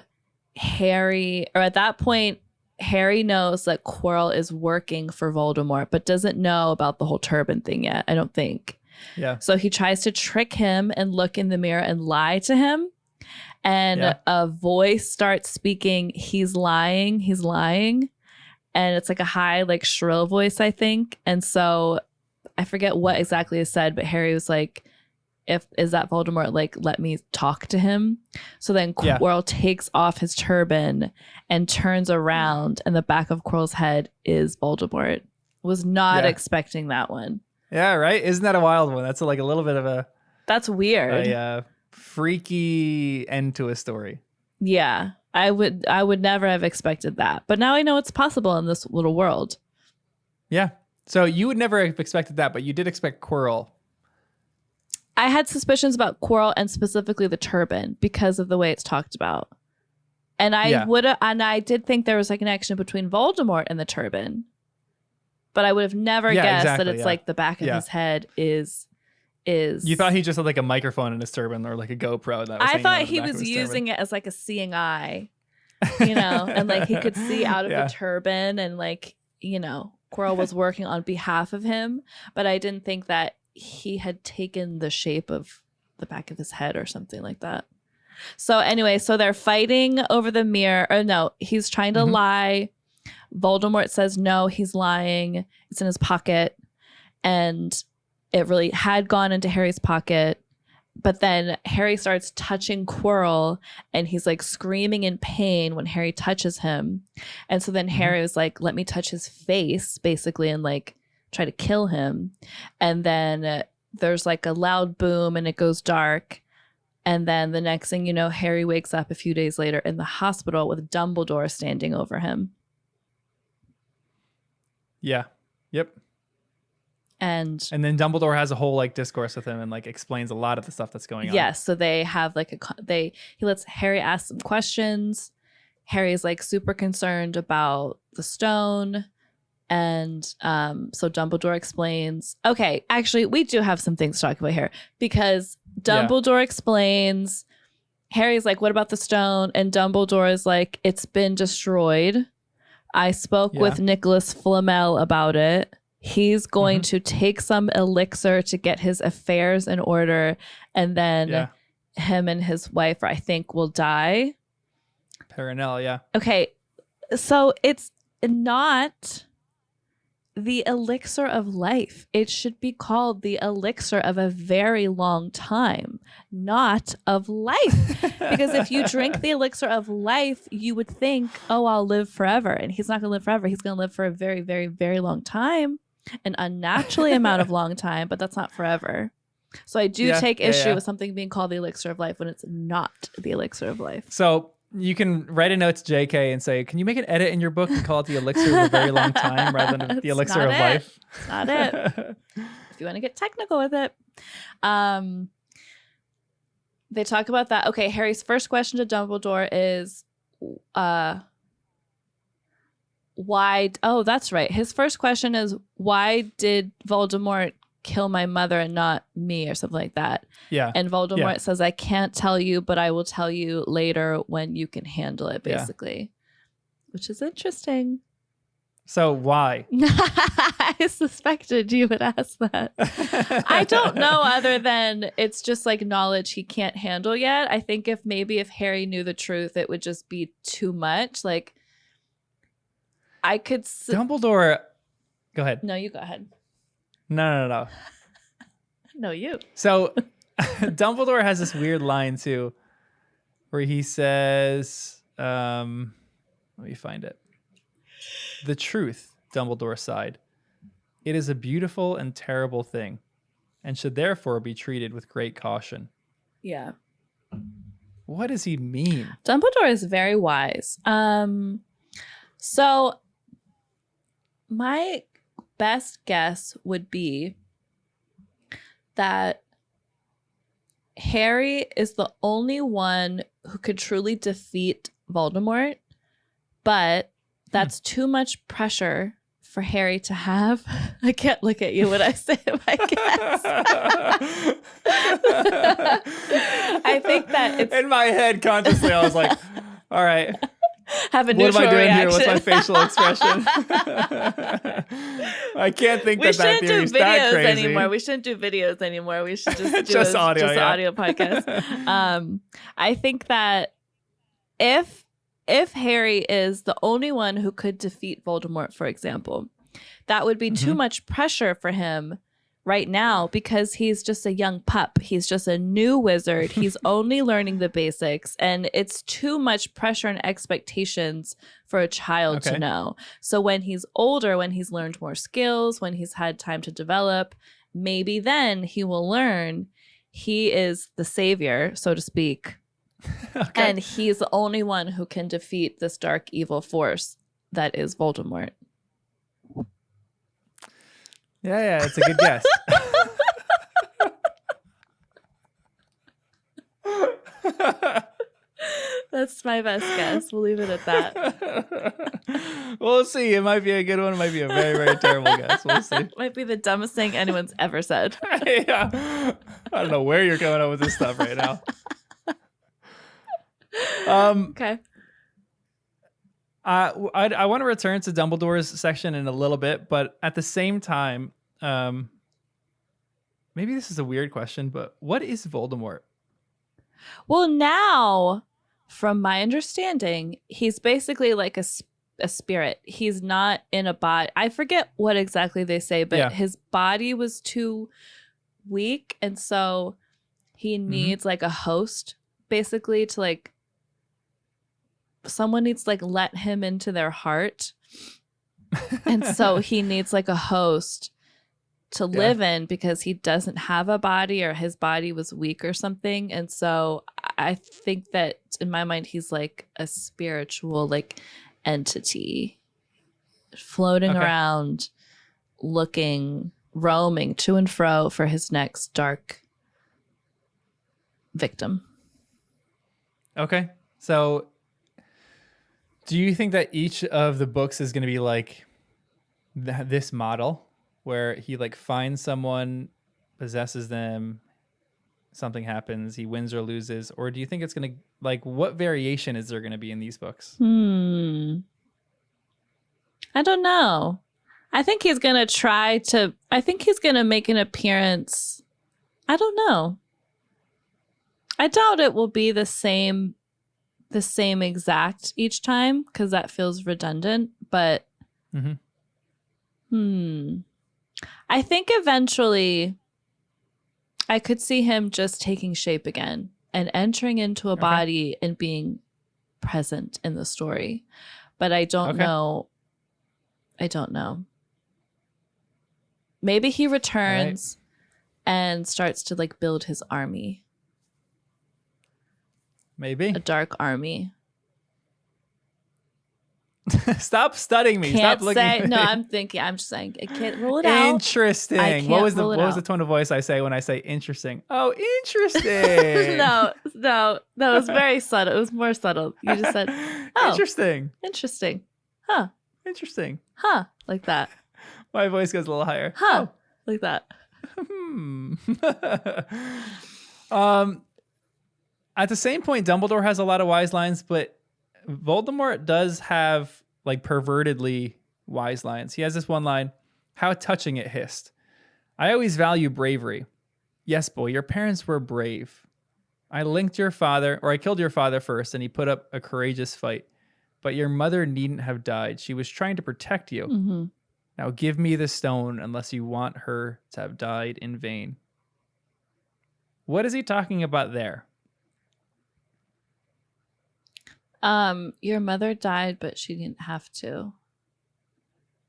at that point, Harry knows that Quirrell is working for Voldemort, but doesn't know about the whole turban thing yet, I don't think. Yeah. So he tries to trick him and look in the mirror and lie to him. And a voice starts speaking, he's lying. And it's like a high, like shrill voice, I think. And so I forget what exactly is said, but Harry was like, is that Voldemort? Like, let me talk to him. So then Quirrell takes off his turban and turns around, and the back of Quirrell's head is Voldemort. Was not expecting that one. Yeah, right? Isn't that a wild one? That's like a little bit of a... That's weird. A freaky end to a story. Yeah, I would never have expected that. But now I know it's possible in this little world. Yeah. So you would never have expected that, but you did expect Quirrell. I had suspicions about Quirrell and specifically the turban because of the way it's talked about. And I did think there was a connection between Voldemort and the turban. But I would have never guessed that it's like the back of his head is. You thought he just had like a microphone in his turban or like a GoPro. I thought he was using it as like a seeing eye, and like he could see out of the turban and like, Quirrell was working on behalf of him. But I didn't think that he had taken the shape of the back of his head or something like that. So anyway, so they're fighting over the mirror. Or no, he's trying to lie. Voldemort says no, he's lying. It's in his pocket. And it really had gone into Harry's pocket. But then Harry starts touching Quirrell and he's like screaming in pain when Harry touches him. And so then Harry was like, let me touch his face, basically, and like try to kill him. And then there's like a loud boom and it goes dark. And then the next thing you know, Harry wakes up a few days later in the hospital with Dumbledore standing over him. Yeah. Yep. And then Dumbledore has a whole like discourse with him and like explains a lot of the stuff that's going on. Yes. So they have like he lets Harry ask some questions. Harry's like super concerned about the stone. And so Dumbledore explains, okay, actually, we do have some things to talk about here because Dumbledore explains, Harry's like, what about the stone? And Dumbledore is like, it's been destroyed. I spoke with Nicholas Flamel about it. He's going to take some elixir to get his affairs in order, and then him and his wife, I think, will die. Perenelle, yeah. Okay, so it's not the elixir of life. It should be called the elixir of a very long time, not of life. Because if you drink the elixir of life, you would think, oh, I'll live forever. And he's not going to live forever. He's going to live for a very, very, very long time, an unnaturally amount of long time, but that's not forever. So I do take issue with something being called the elixir of life when it's not the elixir of life. So you can write a note to JK and say, can you make an edit in your book and call it the elixir of a very long time rather than the elixir of life? That's not it. If you want to get technical with it. They talk about that. Okay, Harry's first question to Dumbledore is why? Oh, that's right. His first question is, why did Voldemort kill my mother and not me, or something like that? Yeah. And Voldemort says, I can't tell you, but I will tell you later when you can handle it, basically. Which is interesting. So why? I suspected you would ask that. I don't know, other than it's just like knowledge he can't handle yet. I think if Harry knew the truth, it would just be too much. Like, I could... Dumbledore... Go ahead. No, you go ahead. No. No, you. So Dumbledore has this weird line too, where he says, let me find it. The truth, Dumbledore sighed. It is a beautiful and terrible thing, and should therefore be treated with great caution. Yeah. What does he mean? Dumbledore is very wise. So my best guess would be that Harry is the only one who could truly defeat Voldemort, but that's too much pressure for Harry to have. I can't look at you when I say my guess. I think that it's... In my head, consciously, I was like, all right. Have a neutral reaction. What am I doing here? What's my facial expression? I can't think that theory's that crazy. Anymore. We shouldn't do videos anymore. We should just do audio podcast. I think that if Harry is the only one who could defeat Voldemort, for example, that would be too much pressure for him right now, because he's just a young pup. He's just a new wizard. He's only learning the basics, and it's too much pressure and expectations for a child to know. So when he's older, when he's learned more skills, when he's had time to develop, maybe then he will learn he is the savior, so to speak. And he's the only one who can defeat this dark evil force that is Voldemort. Yeah, it's a good guess. That's my best guess. We'll leave it at that. We'll see. It might be a good one. It might be a very, very terrible guess. We'll see. Might be the dumbest thing anyone's ever said. Yeah. I don't know where you're coming up with this stuff right now. Okay. I want to return to Dumbledore's section in a little bit, but at the same time, maybe this is a weird question, but what is Voldemort? Well, now, from my understanding, he's basically like a spirit. He's not in a body. I forget what exactly they say, but his body was too weak, and so he needs like a host, basically, to like... Someone needs to like let him into their heart. And so he needs like a host to live in, because he doesn't have a body, or his body was weak or something. And so I think that in my mind, he's like a spiritual like entity floating around, looking, roaming to and fro for his next dark victim. Okay. So do you think that each of the books is going to be like this model where he like finds someone, possesses them, something happens, he wins or loses? Or do you think it's going to, like, what variation is there going to be in these books? I don't know. I think he's going to make an appearance. I don't know. I doubt it will be the same exact each time because that feels redundant, but I think eventually I could see him just taking shape again and entering into a body and being present in the story. But I don't know. I don't know. Maybe he returns and starts to like build his army. Maybe. A dark army. Stop studying me. Can't Stop looking say. at me. No, I'm thinking. I'm just saying. I can't rule it out. Interesting. What was the tone of voice I say when I say interesting? Oh, interesting. No, that was very subtle. It was more subtle. You just said, "Oh, interesting, huh? Interesting, huh?" Like that. My voice goes a little higher. Huh? Like that. At the same point, Dumbledore has a lot of wise lines, but Voldemort does have like pervertedly wise lines. He has this one line, "How touching it hissed. I always value bravery. Yes, boy, your parents were brave. I killed your father first, and he put up a courageous fight. But your mother needn't have died. She was trying to protect you. Mm-hmm. Now give me the stone unless you want her to have died in vain." What is he talking about there? Your mother died, but she didn't have to.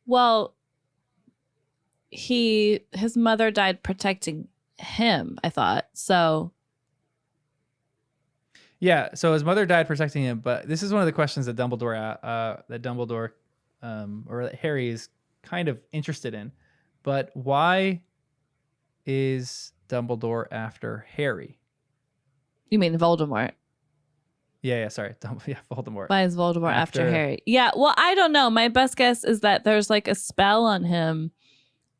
Well, his mother died protecting him, I thought. So yeah, so his mother died protecting him, but this is one of the questions that Dumbledore or that Harry is kind of interested in. But why is Dumbledore after Harry? You mean Voldemort? Yeah, sorry. Voldemort. Why is Voldemort after Harry? Yeah, well, I don't know. My best guess is that there's like a spell on him,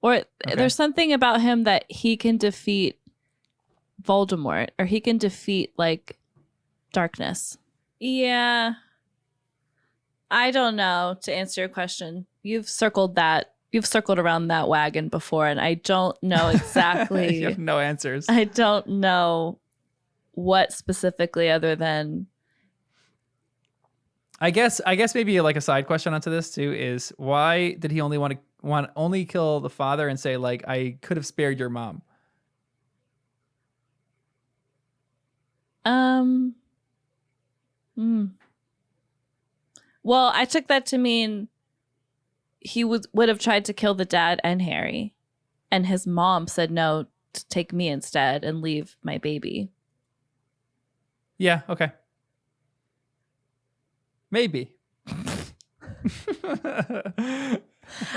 or there's something about him that he can defeat Voldemort, or he can defeat like darkness. Yeah. I don't know, to answer your question. You've circled around that wagon before, and I don't know exactly. You have no answers. I don't know what specifically, other than I guess maybe like a side question onto this too is, why did he only want to kill the father and say like, I could have spared your mom? Well, I took that to mean he would have tried to kill the dad and Harry, and his mom said no, to take me instead and leave my baby. Yeah, okay. Maybe.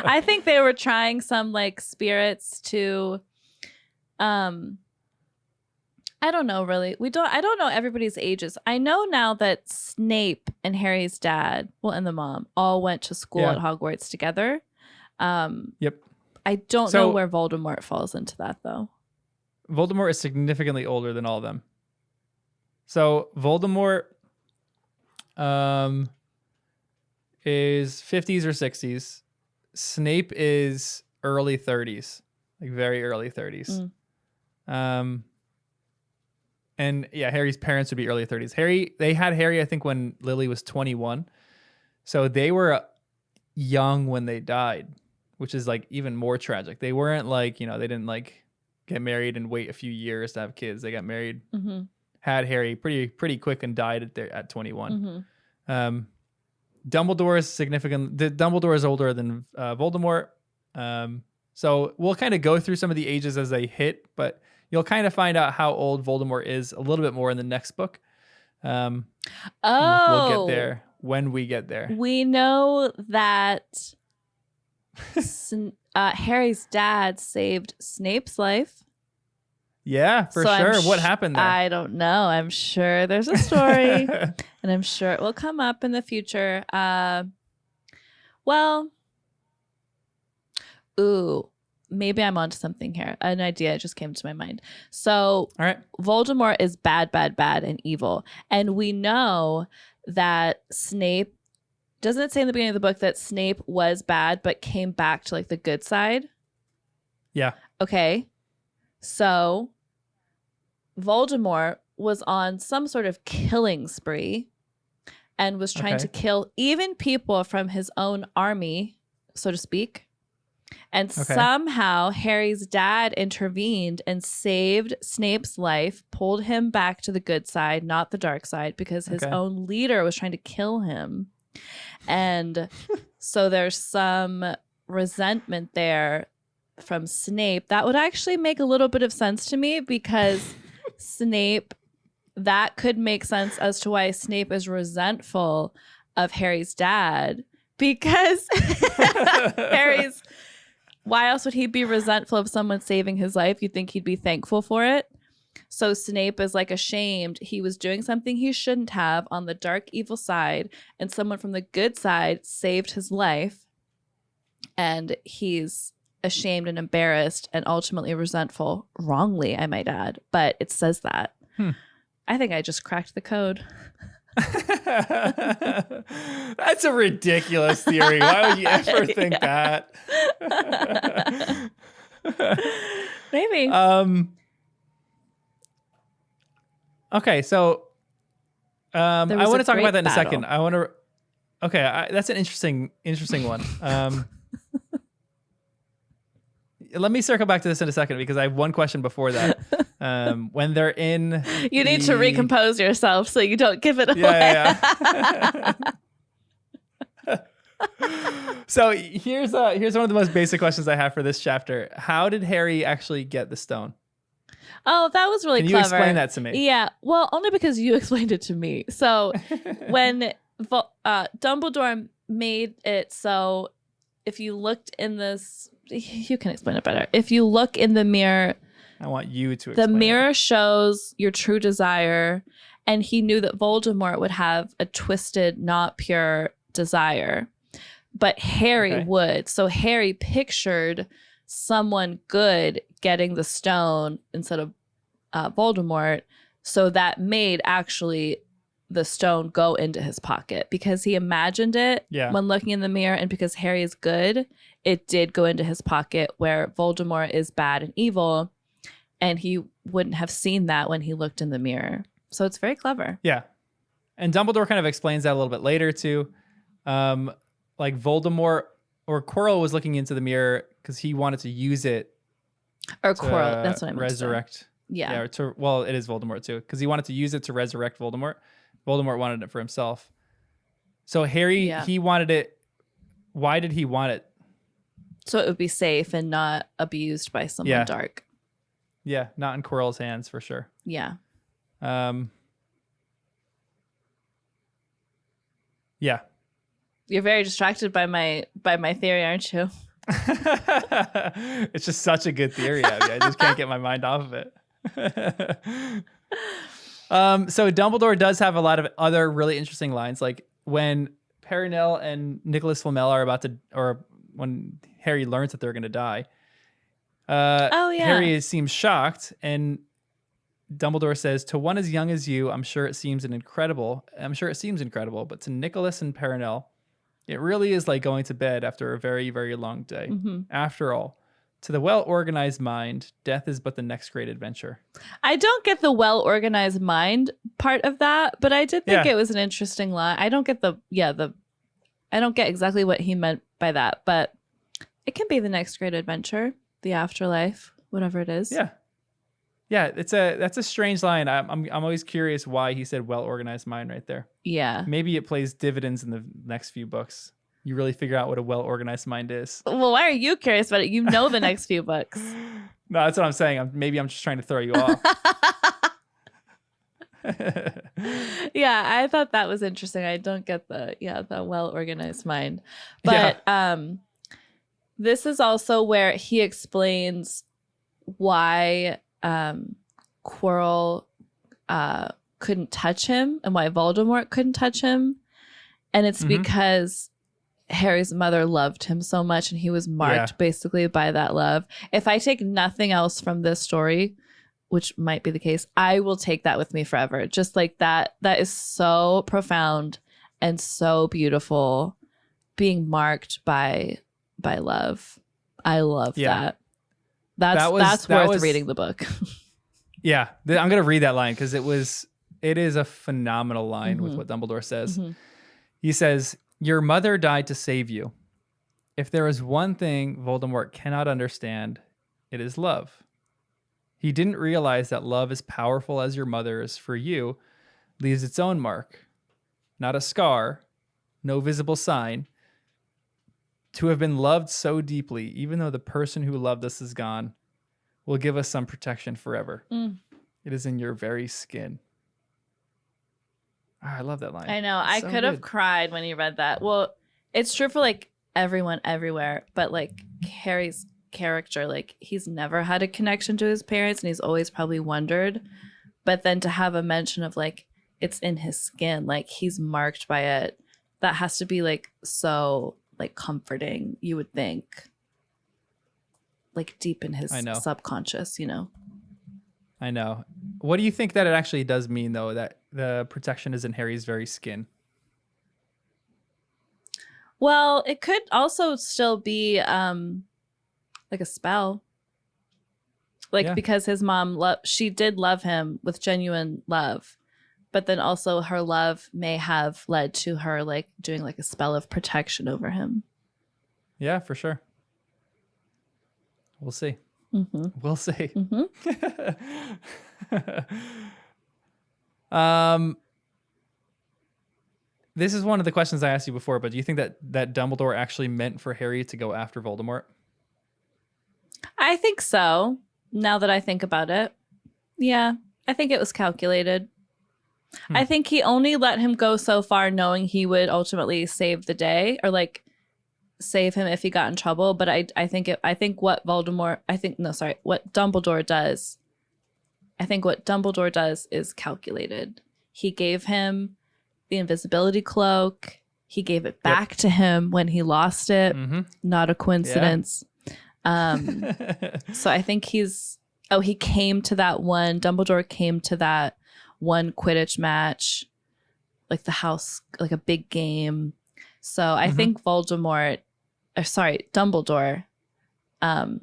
I think they were trying some like spirits to I don't know really. I don't know everybody's ages. I know now that Snape and Harry's dad, well, and the mom, all went to school at Hogwarts together. Yep. I don't know where Voldemort falls into that though. Voldemort is significantly older than all of them. So Voldemort is 50s or 60s. Snape is early 30s, like very early 30s. And yeah, Harry's parents would be early 30s. They had Harry, I think, when Lily was 21. So they were young when they died, which is like even more tragic. They weren't like, they didn't like get married and wait a few years to have kids. They got married, had Harry pretty quick, and died at 21. Dumbledore is significant. Dumbledore is older than Voldemort. So we'll kind of go through some of the ages as they hit, but you'll kind of find out how old Voldemort is a little bit more in the next book. We'll get there when we get there. We know that Harry's dad saved Snape's life. Yeah, for sure. What happened there? I don't know. I'm sure there's a story, and I'm sure it will come up in the future. Maybe I'm onto something here. An idea just came to my mind. So, all right. Voldemort is bad, and evil. And we know that Snape doesn't it say in the beginning of the book that Snape was bad but came back to like the good side? Yeah. Okay. So Voldemort was on some sort of killing spree and was trying to kill even people from his own army, so to speak. And somehow Harry's dad intervened and saved Snape's life, pulled him back to the good side, not the dark side, because his own leader was trying to kill him. And so there's some resentment there from Snape. That would actually make a little bit of sense to me, because Snape, that could make sense as to why Snape is resentful of Harry's dad, because Harry's, why else would he be resentful of someone saving his life? You'd think he'd be thankful for it. So Snape is like ashamed. He was doing something he shouldn't have on the dark evil side, and someone from the good side saved his life. And he's ashamed and embarrassed and ultimately resentful, wrongly, I might add. But it says that. I think I just cracked the code. That's a ridiculous theory. Why would you ever think that? Maybe. Okay, so I want to talk about that in a second. battle. I want to. Okay, that's an interesting one. Let me circle back to this in a second, because I have one question before that. When they're in, you need to recompose yourself so you don't give it away. Yeah. So here's one of the most basic questions I have for this chapter. How did Harry actually get the stone? Oh, that was really Can clever. you explain that to me? Yeah, well, only because you explained it to me. So when Dumbledore made it so if you looked in this, you can explain it better. If you look in the mirror, I want you to explain the mirror shows your true desire, and he knew that Voldemort would have a twisted, not pure desire, but Harry would. So Harry pictured someone good getting the stone instead of Voldemort, so that made actually the stone go into his pocket, because he imagined it when looking in the mirror, and because Harry is good, it did go into his pocket, where Voldemort is bad and evil, and he wouldn't have seen that when he looked in the mirror. So it's very clever. Yeah. And Dumbledore kind of explains that a little bit later too. Like Voldemort or Quirrell was looking into the mirror because he wanted to use it. Or Quirrell, that's what I meant resurrect. to say. Yeah. Well, it is Voldemort too, because he wanted to use it to resurrect Voldemort. Voldemort wanted it for himself. So Harry, he wanted it. Why did he want it? So it would be safe and not abused by someone dark. Yeah, not in Quirrell's hands for sure. Yeah. Yeah. You're very distracted by my theory, aren't you? It's just such a good theory, Abbie. I just can't get my mind off of it. So Dumbledore does have a lot of other really interesting lines, like when Perenelle and Nicholas Flamel are about to, or when Harry learns that they're going to die. Harry seems shocked, and Dumbledore says, "To one as young as you, I'm sure it seems incredible, but to Nicholas and Perenelle, it really is like going to bed after a very, very long day. After all, to the well-organized mind, death is but the next great adventure." I don't get the well-organized mind part of that, but I did think it was an interesting line. I don't get I don't get exactly what he meant by that, but it can be the next great adventure, the afterlife, whatever it is. Yeah. Yeah, that's a strange line. I'm always curious why he said well-organized mind right there. Yeah. Maybe it plays dividends in the next few books. You really figure out what a well-organized mind is. Well, why are you curious about it? You know the next few books. No, that's what I'm saying. Maybe I'm just trying to throw you off. Yeah, I thought that was interesting. I don't get the well-organized mind. But this is also where he explains why Quirrell couldn't touch him and why Voldemort couldn't touch him. And it's because Harry's mother loved him so much, and he was marked basically by that love. If I take nothing else from this story, which might be the case, I will take that with me forever. Just like that is so profound and so beautiful, being marked by love. I love that. That's worth reading the book. Yeah, I'm gonna read that line because it is a phenomenal line with what Dumbledore says. He says, "Your mother died to save you. If there is one thing Voldemort cannot understand, it is love. He didn't realize that love as powerful as your mother's for you leaves its own mark, not a scar, no visible sign. To have been loved so deeply, even though the person who loved us is gone, will give us some protection forever. It is in your very skin." Oh, I love that line. I know. I could have cried when he read that. Well, it's true for like everyone everywhere, but like Harry's character, like he's never had a connection to his parents and he's always probably wondered. But then to have a mention of like it's in his skin, like he's marked by it, that has to be like so like comforting, you would think. Like deep in his subconscious, you know. I know. What do you think that it actually does mean, though, that the protection is in Harry's very skin? Well, it could also still be like a spell. Like because his mom, she did love him with genuine love. But then also her love may have led to her like doing like a spell of protection over him. Yeah, for sure. We'll see. We'll see. This is one of the questions I asked you before, but do you think that Dumbledore actually meant for Harry to go after Voldemort? I think so. Now that I think about it. Yeah, I think it was calculated. I think he only let him go so far knowing he would ultimately save the day or like save him if he got in trouble. But I think what Dumbledore does, I think what Dumbledore does is calculated. He gave him the invisibility cloak. He gave it back to him when he lost it. Not a coincidence. So I think he came to that one. Dumbledore came to that one Quidditch match, like the house, like a big game. So I think Dumbledore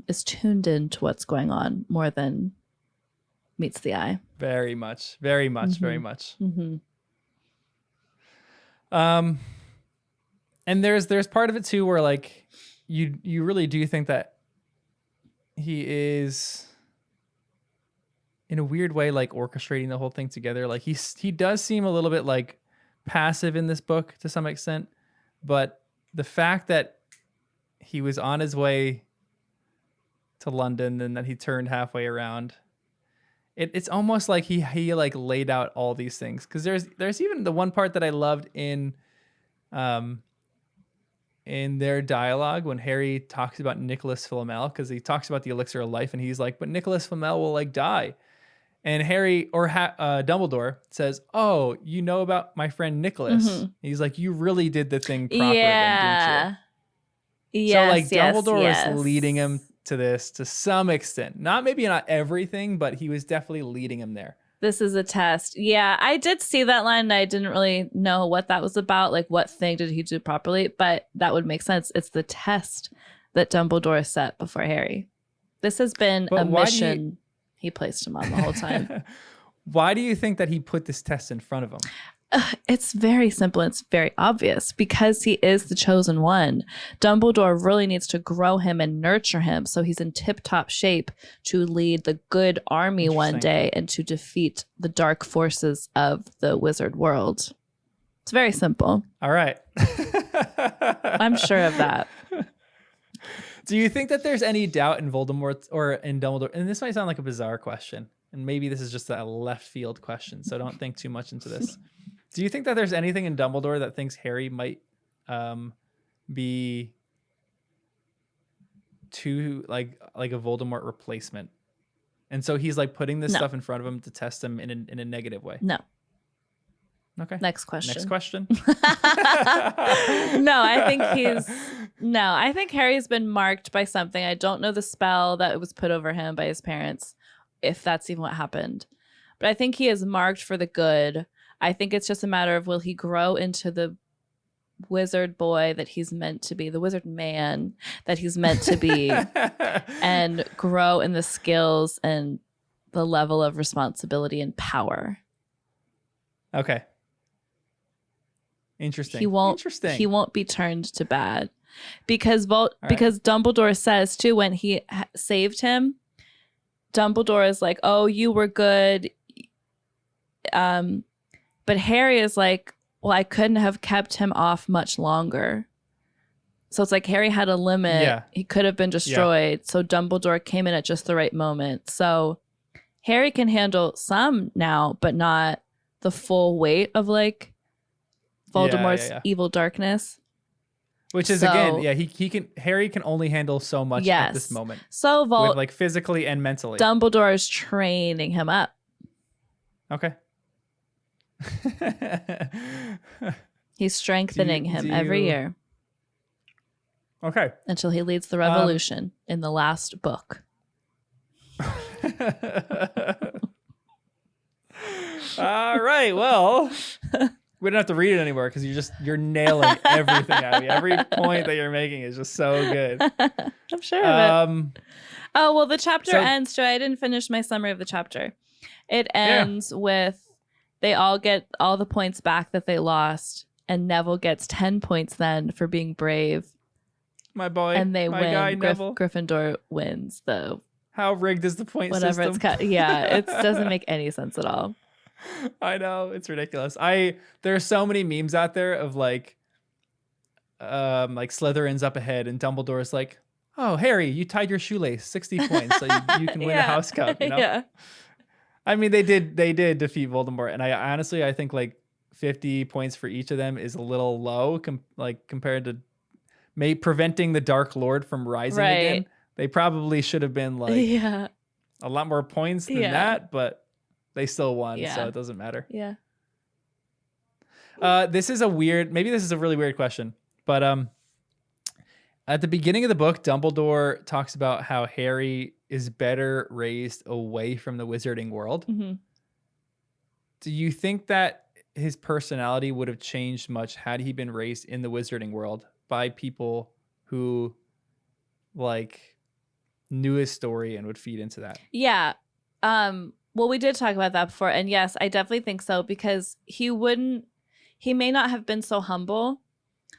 is tuned into what's going on more than meets the eye. Very much, very much, very much. And there's part of it too where like you really do think that he is in a weird way like orchestrating the whole thing together. Like he does seem a little bit like passive in this book to some extent, but the fact that he was on his way to London and that he turned halfway around, it's almost like he like laid out all these things. Because there's even the one part that I loved in their dialogue when Harry talks about Nicholas Flamel, because he talks about the elixir of life and he's like, but Nicholas Flamel will like die. And Harry or Dumbledore says, "Oh, you know about my friend Nicholas?" He's like, "You really did the thing proper, then, didn't you?" So like Dumbledore was leading him to this to some extent. Not everything, but he was definitely leading him there. This is a test. Yeah, I did see that line and I didn't really know what that was about. Like what thing did he do properly? But that would make sense. It's the test that Dumbledore set before Harry. This has been a mission he placed him on the whole time. Why do you think that he put this test in front of him? It's very simple. It's very obvious because he is the chosen one. Dumbledore really needs to grow him and nurture him so he's in tip-top shape to lead the good army one day and to defeat the dark forces of the wizard world. It's very simple. All right. I'm sure of that. Do you think that there's any doubt in Voldemort or in Dumbledore? And this might sound like a bizarre question, and maybe this is just a left field question, so don't think too much into this. Do you think that there's anything in Dumbledore that thinks Harry might be too like a Voldemort replacement, and so he's like putting this stuff in front of him to test him in a negative way? No. Okay. Next question. I think Harry's been marked by something. I don't know the spell that was put over him by his parents, if that's even what happened. But I think he is marked for the good. I think it's just a matter of will he grow into the wizard boy that he's meant to be, the wizard man that he's meant to be, and grow in the skills and the level of responsibility and power. Okay. Interesting. He won't be turned to bad because because Dumbledore says too, when he saved him, Dumbledore is like, "Oh, you were good." But Harry is like, "Well, I couldn't have kept him off much longer." So it's like Harry had a limit. Yeah. He could have been destroyed. Yeah. So Dumbledore came in at just the right moment. So Harry can handle some now, but not the full weight of like Voldemort's evil darkness. Which is again, Harry can only handle so much at this moment. So with, like, physically and mentally. Dumbledore is training him up. Okay. He's strengthening him every year. Okay. Until he leads the revolution in the last book. All right. Well, we don't have to read it anymore because you're nailing everything, Abbie. Every point that you're making is just so good. I'm sure of it. Oh, well, the chapter ends, Joe. I didn't finish my summary of the chapter. It ends with they all get all the points back that they lost, and Neville gets 10 points then for being brave. My boy. And they my win. Guy, Neville. Gryffindor wins, though. How rigged is the point Whatever system? It's cut. Yeah, it doesn't make any sense at all. I know, it's ridiculous. There are so many memes out there of like Slytherin's up ahead and Dumbledore's like, "Oh, Harry, you tied your shoelace, 60 points, so you can win a house cup." You know? Yeah. I mean, they did defeat Voldemort, and I think like 50 points for each of them is a little low, compared to preventing the Dark Lord from rising again. They probably should have been like a lot more points than that, but they still won, so it doesn't matter. Yeah. This is a really weird question, but at the beginning of the book, Dumbledore talks about how Harry is better raised away from the wizarding world. Mm-hmm. Do you think that his personality would have changed much had he been raised in the wizarding world by people who knew his story and would feed into that? Yeah. Well, we did talk about that before, and yes, I definitely think so, because he may not have been so humble.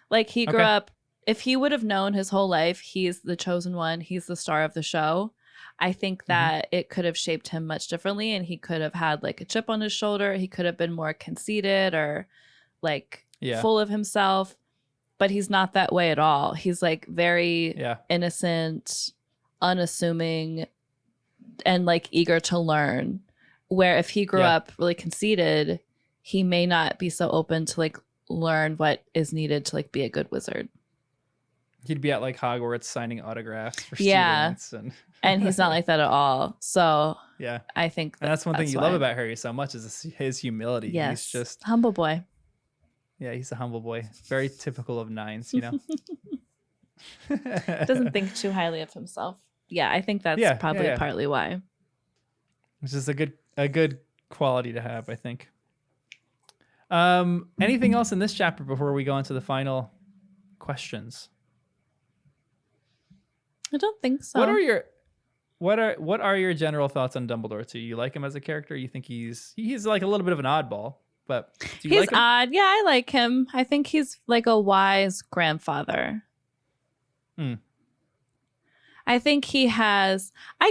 Like, he grew up, if he would have known his whole life he's the chosen one, he's the star of the show, I think that it could have shaped him much differently, and he could have had like a chip on his shoulder. He could have been more conceited or full of himself, but he's not that way at all. He's like very innocent, unassuming, and like eager to learn. Where if he grew up really conceited, he may not be so open to like learn what is needed to like be a good wizard. He'd be at like Hogwarts signing autographs for students, and he's not like that at all. So I think that's one thing you love about Harry so much is his humility. Yes, he's just humble boy. Yeah, he's a humble boy. Very typical of nines, you know. Doesn't think too highly of himself. Yeah, I think that's probably partly why. Which is a good quality to have, I think. Anything else in this chapter before we go into the final questions? I don't think so. What are your general thoughts on Dumbledore? Do you like him as a character? You think he's like a little bit of an oddball, but do you like him? He's odd. Yeah, I like him. I think he's like a wise grandfather. I think I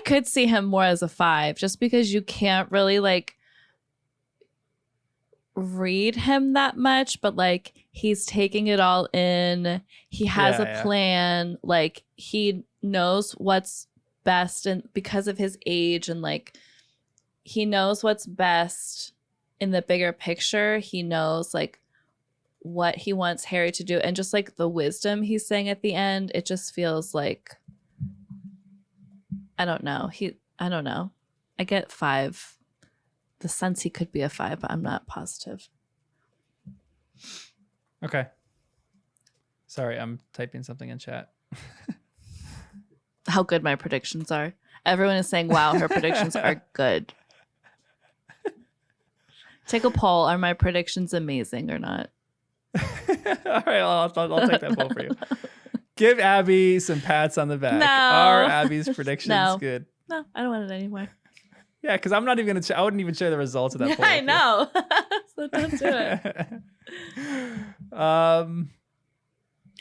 could see him more as a 5, just because you can't really like read him that much, but like he's taking it all in. He has a plan. Like he knows what's best, and because of his age, and like he knows what's best in the bigger picture. He knows like what he wants Harry to do, and just like the wisdom he's saying at the end, it just feels like I don't know. I get 5. The sense he could be a 5, but I'm not positive. Okay. Sorry, I'm typing something in chat. How good my predictions are. Everyone is saying, wow, her predictions are good. Take a poll. Are my predictions amazing or not? All right, I'll take that poll for you. Give Abbie some pats on the back. No. Are Abbie's predictions No. good? No, I don't want it anymore. Yeah, because I'm not even gonna. I wouldn't even share the results of that Yeah, poll. I with you. know. So don't do it.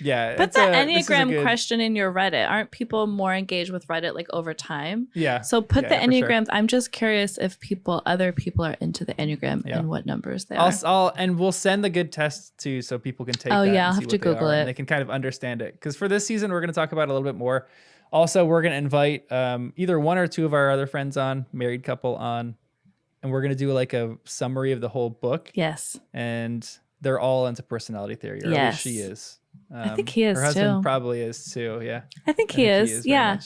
Yeah. Put the this is a Enneagram good- question in your Reddit. Aren't people more engaged with Reddit like over time? Yeah. So put the for sure. Enneagrams. I'm just curious if other people are into the Enneagram Yeah. and what numbers they are. And we'll send the good tests too, so people can take. Oh, that yeah, and I'll see have to what they Google are, it. And they can kind of understand it. Because for this season, we're going to talk about it a little bit more. Also, we're going to invite either one or two of our other friends on, married couple on, and we're going to do like a summary of the whole book. Yes. And they're all into personality theory, or at least she is. I think he is her husband too. Probably is too. Yeah. I think he is. very Yeah. much.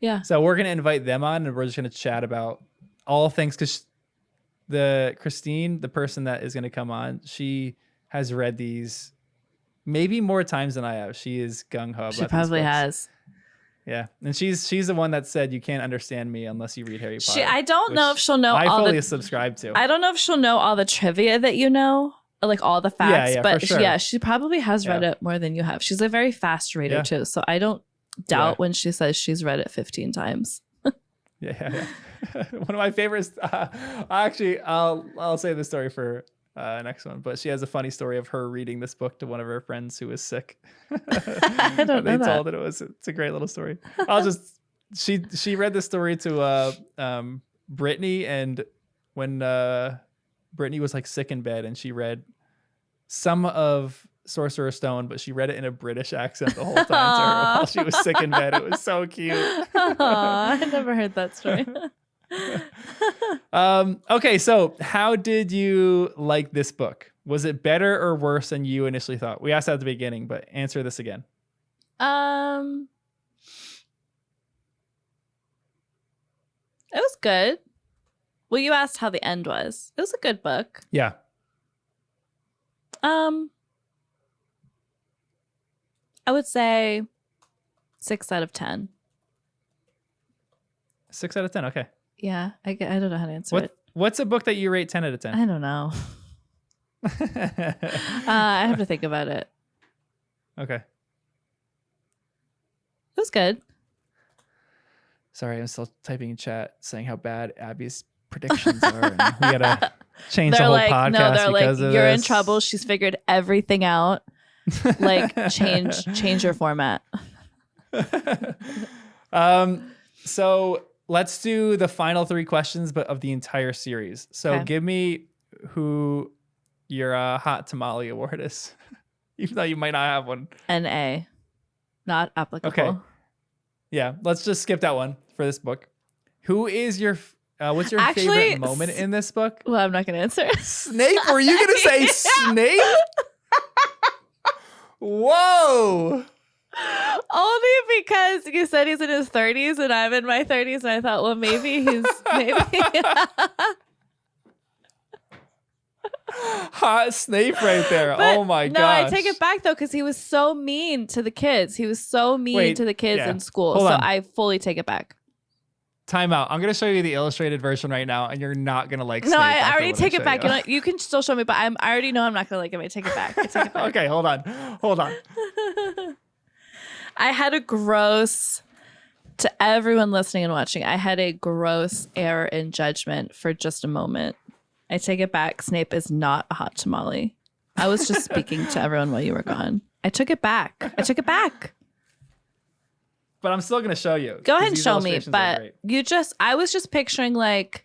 Yeah. So we're going to invite them on, and we're just going to chat about all things, because Christine, the person that is going to come on, she has read these maybe more times than I have. She is gung-ho about She probably these books. has. Yeah. And she's the one that said you can't understand me unless you read Harry Potter. I don't know which if she'll know I all fully the subscribe to. I don't know if she'll know all the trivia that you know, or like all the facts, yeah, but for sure. yeah, she probably has read Yeah. it more than you have. She's a very fast reader Yeah. too, so I don't doubt Yeah. when she says she's read it 15 times. Yeah. One of my favorites. Actually, I'll save the story for next one. But she has a funny story of her reading this book to one of her friends who was sick. I don't know They that. told it it's a great little story. She read the story to Brittany, and when Brittany was like sick in bed, and she read some of Sorcerer Stone, but she read it in a British accent the whole time to her while she was sick in bed. It was so cute. Aw, I never heard that story. Okay, so how did you like this book? Was it better or worse than you initially thought? We asked that at the beginning, but answer this again. It was good. Well, you asked how the end was. It was a good book. Yeah. I would say 6 out of 10. 6 out of 10. Okay. Yeah, I don't know how to answer it. What's a book that you rate 10 out of 10? I don't know. I have to think about it. Okay. It was good. Sorry, I'm still typing in chat saying how bad Abbie's predictions are. And we gotta change the They're whole like, podcast no, they're because like, of you're in this. trouble. She's figured everything out. Like, change your format. So let's do the final 3 questions, but of the entire series. So Okay. give me who your hot tamale award is, even though you might not have one. NA, not applicable. Okay. Yeah, let's just skip that one for this book. Who is your what's your Actually, favorite moment in this book? Well, I'm not going to answer. Snape? Were you gonna say Snape? Whoa! Only because you said he's in his 30s and I'm in my 30s, and I thought, well, maybe he's Hot Snape right there. But Oh my no, gosh. I take it back though, because he was so mean to the kids. He was so mean Wait, to the kids yeah. in school. Hold so on. I fully take it back. Time out. I'm gonna show you the illustrated version right now, and you're not gonna like. No, Snape I after already what take show it back. you. You know, you can still show me, but I already know I'm not gonna like him. I take it back. I take it back. Okay, hold on. I had a gross, to everyone listening and watching, I had a gross error in judgment for just a moment. I take it back. Snape is not a hot tamale. I was just speaking to everyone while you were gone. I took it back. But I'm still gonna show you. Go 'cause ahead and these show me. illustrations are But great. I was just picturing like,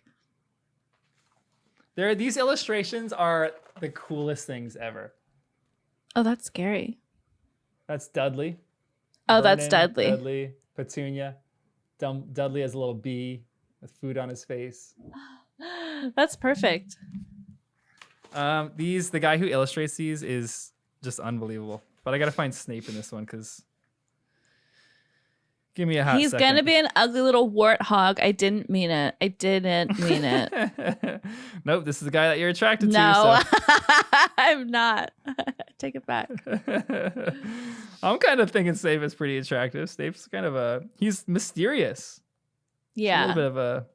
These illustrations are the coolest things ever. oh, that's scary. That's Dudley. Oh, that's Vernon, Dudley. Dudley, Petunia. Dudley has a little bee with food on his face. That's perfect. The guy who illustrates these is just unbelievable. But I gotta find Snape in this one because. Give me a hot He's second. gonna be an ugly little warthog. I didn't mean it. Nope, this is the guy that you're attracted No, to. I'm not. Take it back. So. I'm kind of thinking Snape is pretty attractive. Snape's kind of he's mysterious. He's a Yeah. little bit of a.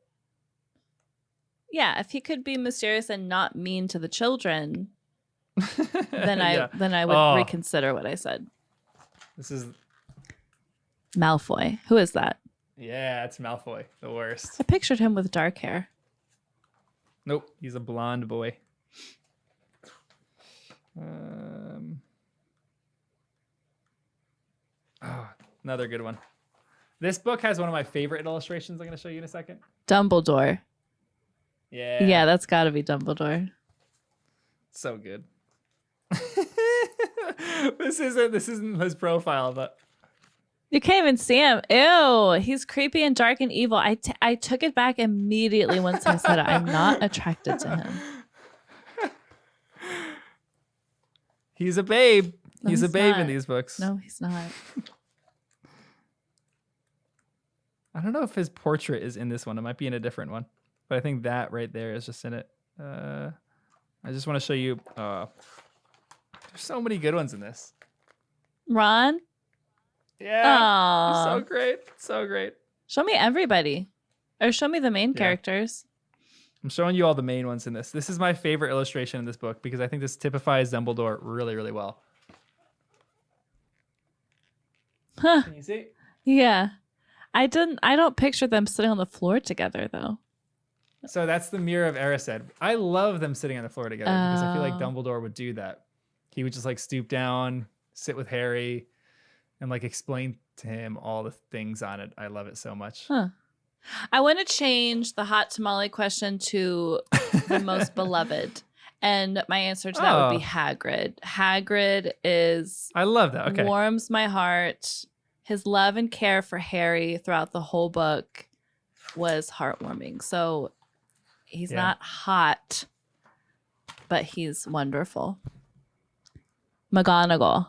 Yeah, if he could be mysterious and not mean to the children, then I would reconsider what I said. This is Malfoy. Who is that? Yeah, it's Malfoy, the worst. I pictured him with dark hair. Nope, he's a blonde boy. Another good one. This book has one of my favorite illustrations I'm going to show you in a second. Dumbledore. Yeah. Yeah, that's got to be Dumbledore. So good. This isn't his profile, but you can't even see him. Ew, he's creepy and dark and evil. I took it back immediately once I said it. I'm not attracted to him. He's a babe. No, he's a babe not. in these books. No, he's not. I don't know if his portrait is in this one. It might be in a different one. But I think that right there is just in it. I just want to show you. There's so many good ones in this. Ron? Yeah. He's so great. So great. Show me everybody. Or show me the main characters. I'm showing you all the main ones in this. This is my favorite illustration in this book because I think this typifies Dumbledore really, really well. Huh. Can you see? Yeah. I don't picture them sitting on the floor together though. So that's the Mirror of Erised. I love them sitting on the floor together because I feel like Dumbledore would do that. He would just like stoop down, sit with Harry, and like explain to him all the things on it. I love it so much. Huh. I want to change the hot tamale question to the most beloved. And my answer to that would be Hagrid. Hagrid is... I love that. Okay. Warms my heart. His love and care for Harry throughout the whole book was heartwarming. So he's not hot, but he's wonderful. McGonagall.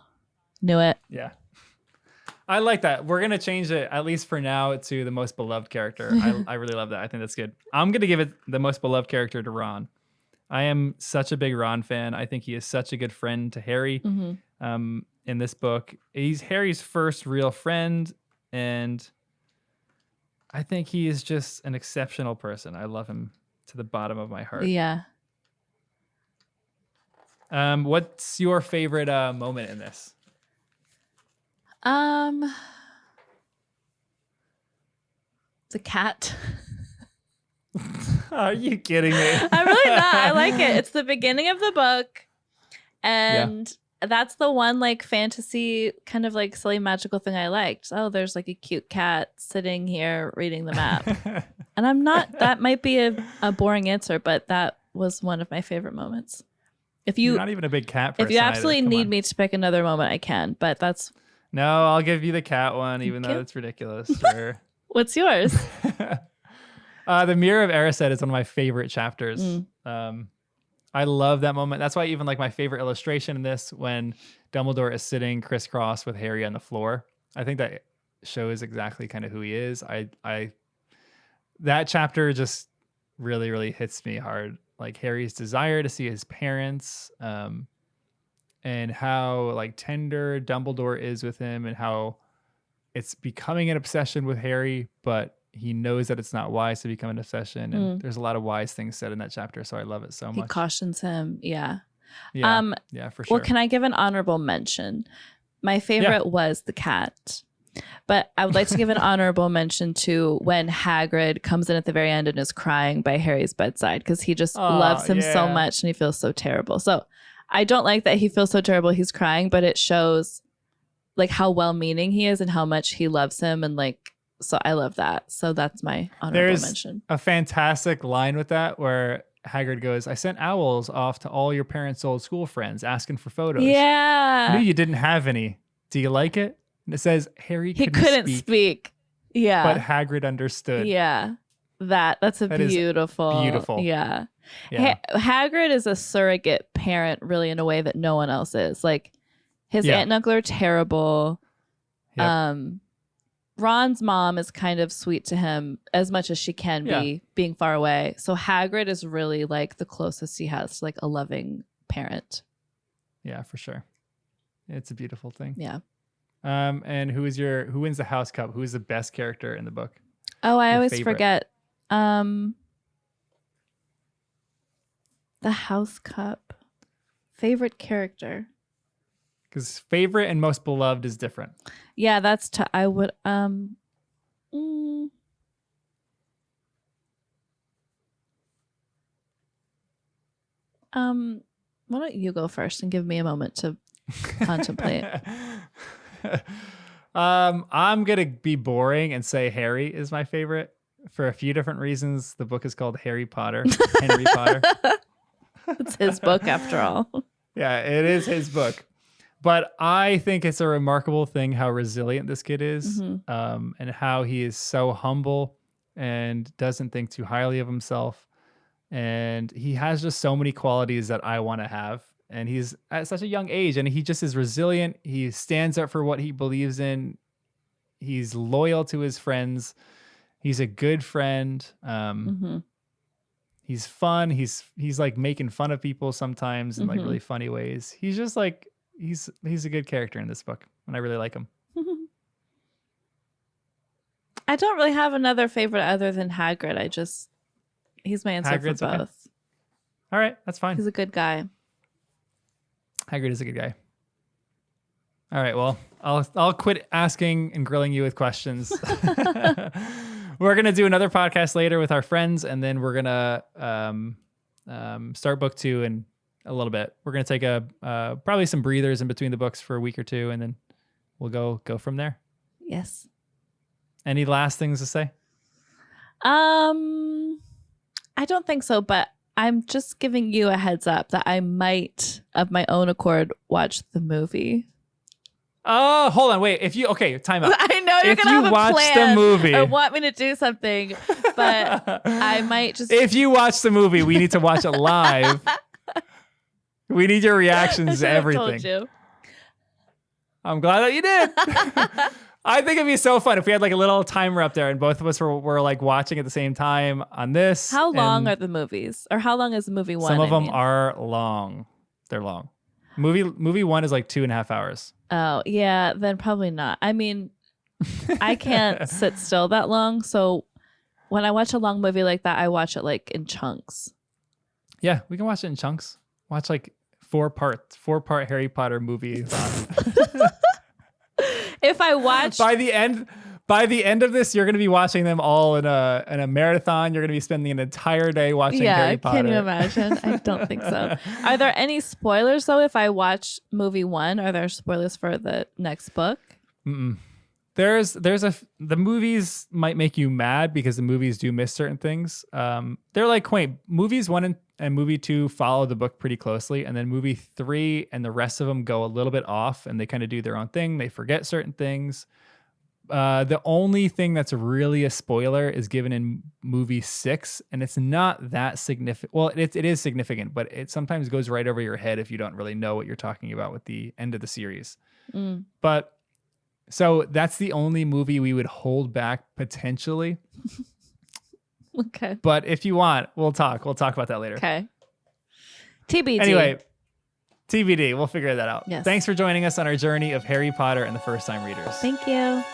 Knew it. Yeah. I like that. We're going to change it, at least for now, to the most beloved character. I really love that. I think that's good. I'm going to give it the most beloved character to Ron. I am such a big Ron fan. I think he is such a good friend to Harry. In this book, he's Harry's first real friend, and I think he is just an exceptional person. I love him to the bottom of my heart. Yeah. What's your favorite moment in this? The cat. Are you kidding me? I'm really not. I like it. It's the beginning of the book, and that's the one like fantasy kind of like silly magical thing I liked. Oh, there's like a cute cat sitting here reading the map. And I'm not, that might be a boring answer, but that was one of my favorite moments. You're not even a big cat person. If you absolutely need me to pick another moment, I can, but that's... No, I'll give you the cat one, even though it's ridiculous. Sure. What's yours? The Mirror of Erised is one of my favorite chapters. I love that moment. That's why even like my favorite illustration in this, when Dumbledore is sitting crisscross with Harry on the floor, I think that shows exactly kind of who he is. That chapter just really, really hits me hard. Like Harry's desire to see his parents, and how like tender Dumbledore is with him, and how it's becoming an obsession with Harry, but he knows that it's not wise to become an obsession. And there's a lot of wise things said in that chapter. So I love it so much. He cautions him. Yeah. Yeah, for sure. Well, can I give an honorable mention? My favorite was the cat. But I would like to give an honorable mention to when Hagrid comes in at the very end and is crying by Harry's bedside, because he just loves him so much and he feels so terrible. So I don't like that he feels so terrible he's crying, but it shows like how well-meaning he is and how much he loves him, and like, so I love that. So that's my honorable mention. There's a fantastic line with that where Hagrid goes, "I sent owls off to all your parents' old school friends asking for photos. Yeah. I knew you didn't have any. Do you like it?" And it says Harry couldn't speak. Yeah. But Hagrid understood. Yeah. That's beautiful. Beautiful. Yeah. Hagrid is a surrogate parent, really, in a way that no one else is. Like, his aunt and uncle are terrible. Yep. Ron's mom is kind of sweet to him as much as she can be, being far away. So Hagrid is really like the closest he has to like a loving parent. Yeah, for sure. It's a beautiful thing. Yeah. And who wins the House Cup? Who is the best character in the book? Oh, I always forget. The House Cup. Favorite character. Because favorite and most beloved is different. Yeah, that's I would why don't you go first and give me a moment to contemplate? I'm gonna be boring and say Harry is my favorite for a few different reasons. The book is called Harry Potter. Henry Potter. It's his book after all. Yeah, it is his book. But I think it's a remarkable thing how resilient this kid is, and how he is so humble and doesn't think too highly of himself. And he has just so many qualities that I want to have. And he's at such a young age, and he just is resilient. He stands up for what he believes in. He's loyal to his friends. He's a good friend. He's fun. He's like making fun of people sometimes in like really funny ways. He's just like, he's a good character in this book, and I really like him. I don't really have another favorite other than Hagrid. He's my answer Hagrid's for both. okay. All right, that's fine. He's a good guy. Hagrid is a good guy. All right, well, I'll quit asking and grilling you with questions. We're gonna do another podcast later with our friends, and then we're gonna start book 2 in a little bit. We're gonna take probably some breathers in between the books for a week or two, and then we'll go from there. Yes. Any last things to say? I don't think so, but I'm just giving you a heads up that I might, of my own accord, watch the movie. Oh, hold on, wait. Time out. I know you're gonna have a watch plan the movie or want me to do something, but I might just. If you watch the movie, we need to watch it live. We need your reactions to everything. Told you. I'm glad that you did. I think it'd be so fun if we had like a little timer up there and both of us were like watching at the same time on this. How long are the movies? Or how long is movie one? Some of them are long. They're long. Movie 1 is like 2.5 hours. Oh, yeah. Then probably not. I mean, I can't sit still that long. So when I watch a long movie like that, I watch it like in chunks. Yeah, we can watch it in chunks. Watch like 4-part Harry Potter movie. If I watch by the end of this, you're going to be watching them all in a marathon. You're going to be spending an entire day watching Harry Potter. Can you imagine? I don't think so. Are there any spoilers though? If I watch movie 1, are there spoilers for the next book? Mm-mm. The movies might make you mad because the movies do miss certain things. They're like quaint. Movies 1 and movie 2 follow the book pretty closely, and then movie 3 and the rest of them go a little bit off, and they kind of do their own thing. They forget certain things. The only thing that's really a spoiler is given in movie 6, and it's not that significant. Well, it is significant, but it sometimes goes right over your head if you don't really know what you're talking about with the end of the series. But so that's the only movie we would hold back potentially. Okay. But if you want, we'll talk about that later. Okay. TBD. Anyway, TBD. We'll figure that out. Yes. Thanks for joining us on our journey of Harry Potter and the First Time Readers. Thank you.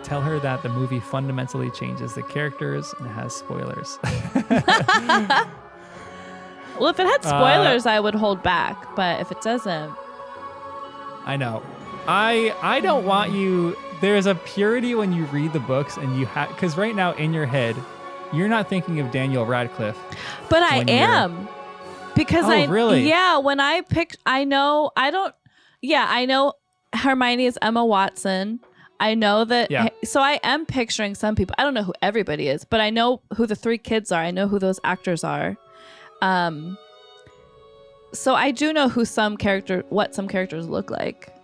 Tell her that the movie fundamentally changes the characters and has spoilers. Well, if it had spoilers, I would hold back. But if it doesn't, I know. I don't want you. There's a purity when you read the books, and you have, because right now in your head, you're not thinking of Daniel Radcliffe. But I am, because really? Yeah. When I know Hermione is Emma Watson. I know that. Yeah. So I am picturing some people. I don't know who everybody is, but I know who the 3 kids are. I know who those actors are. So I do know what some characters look like.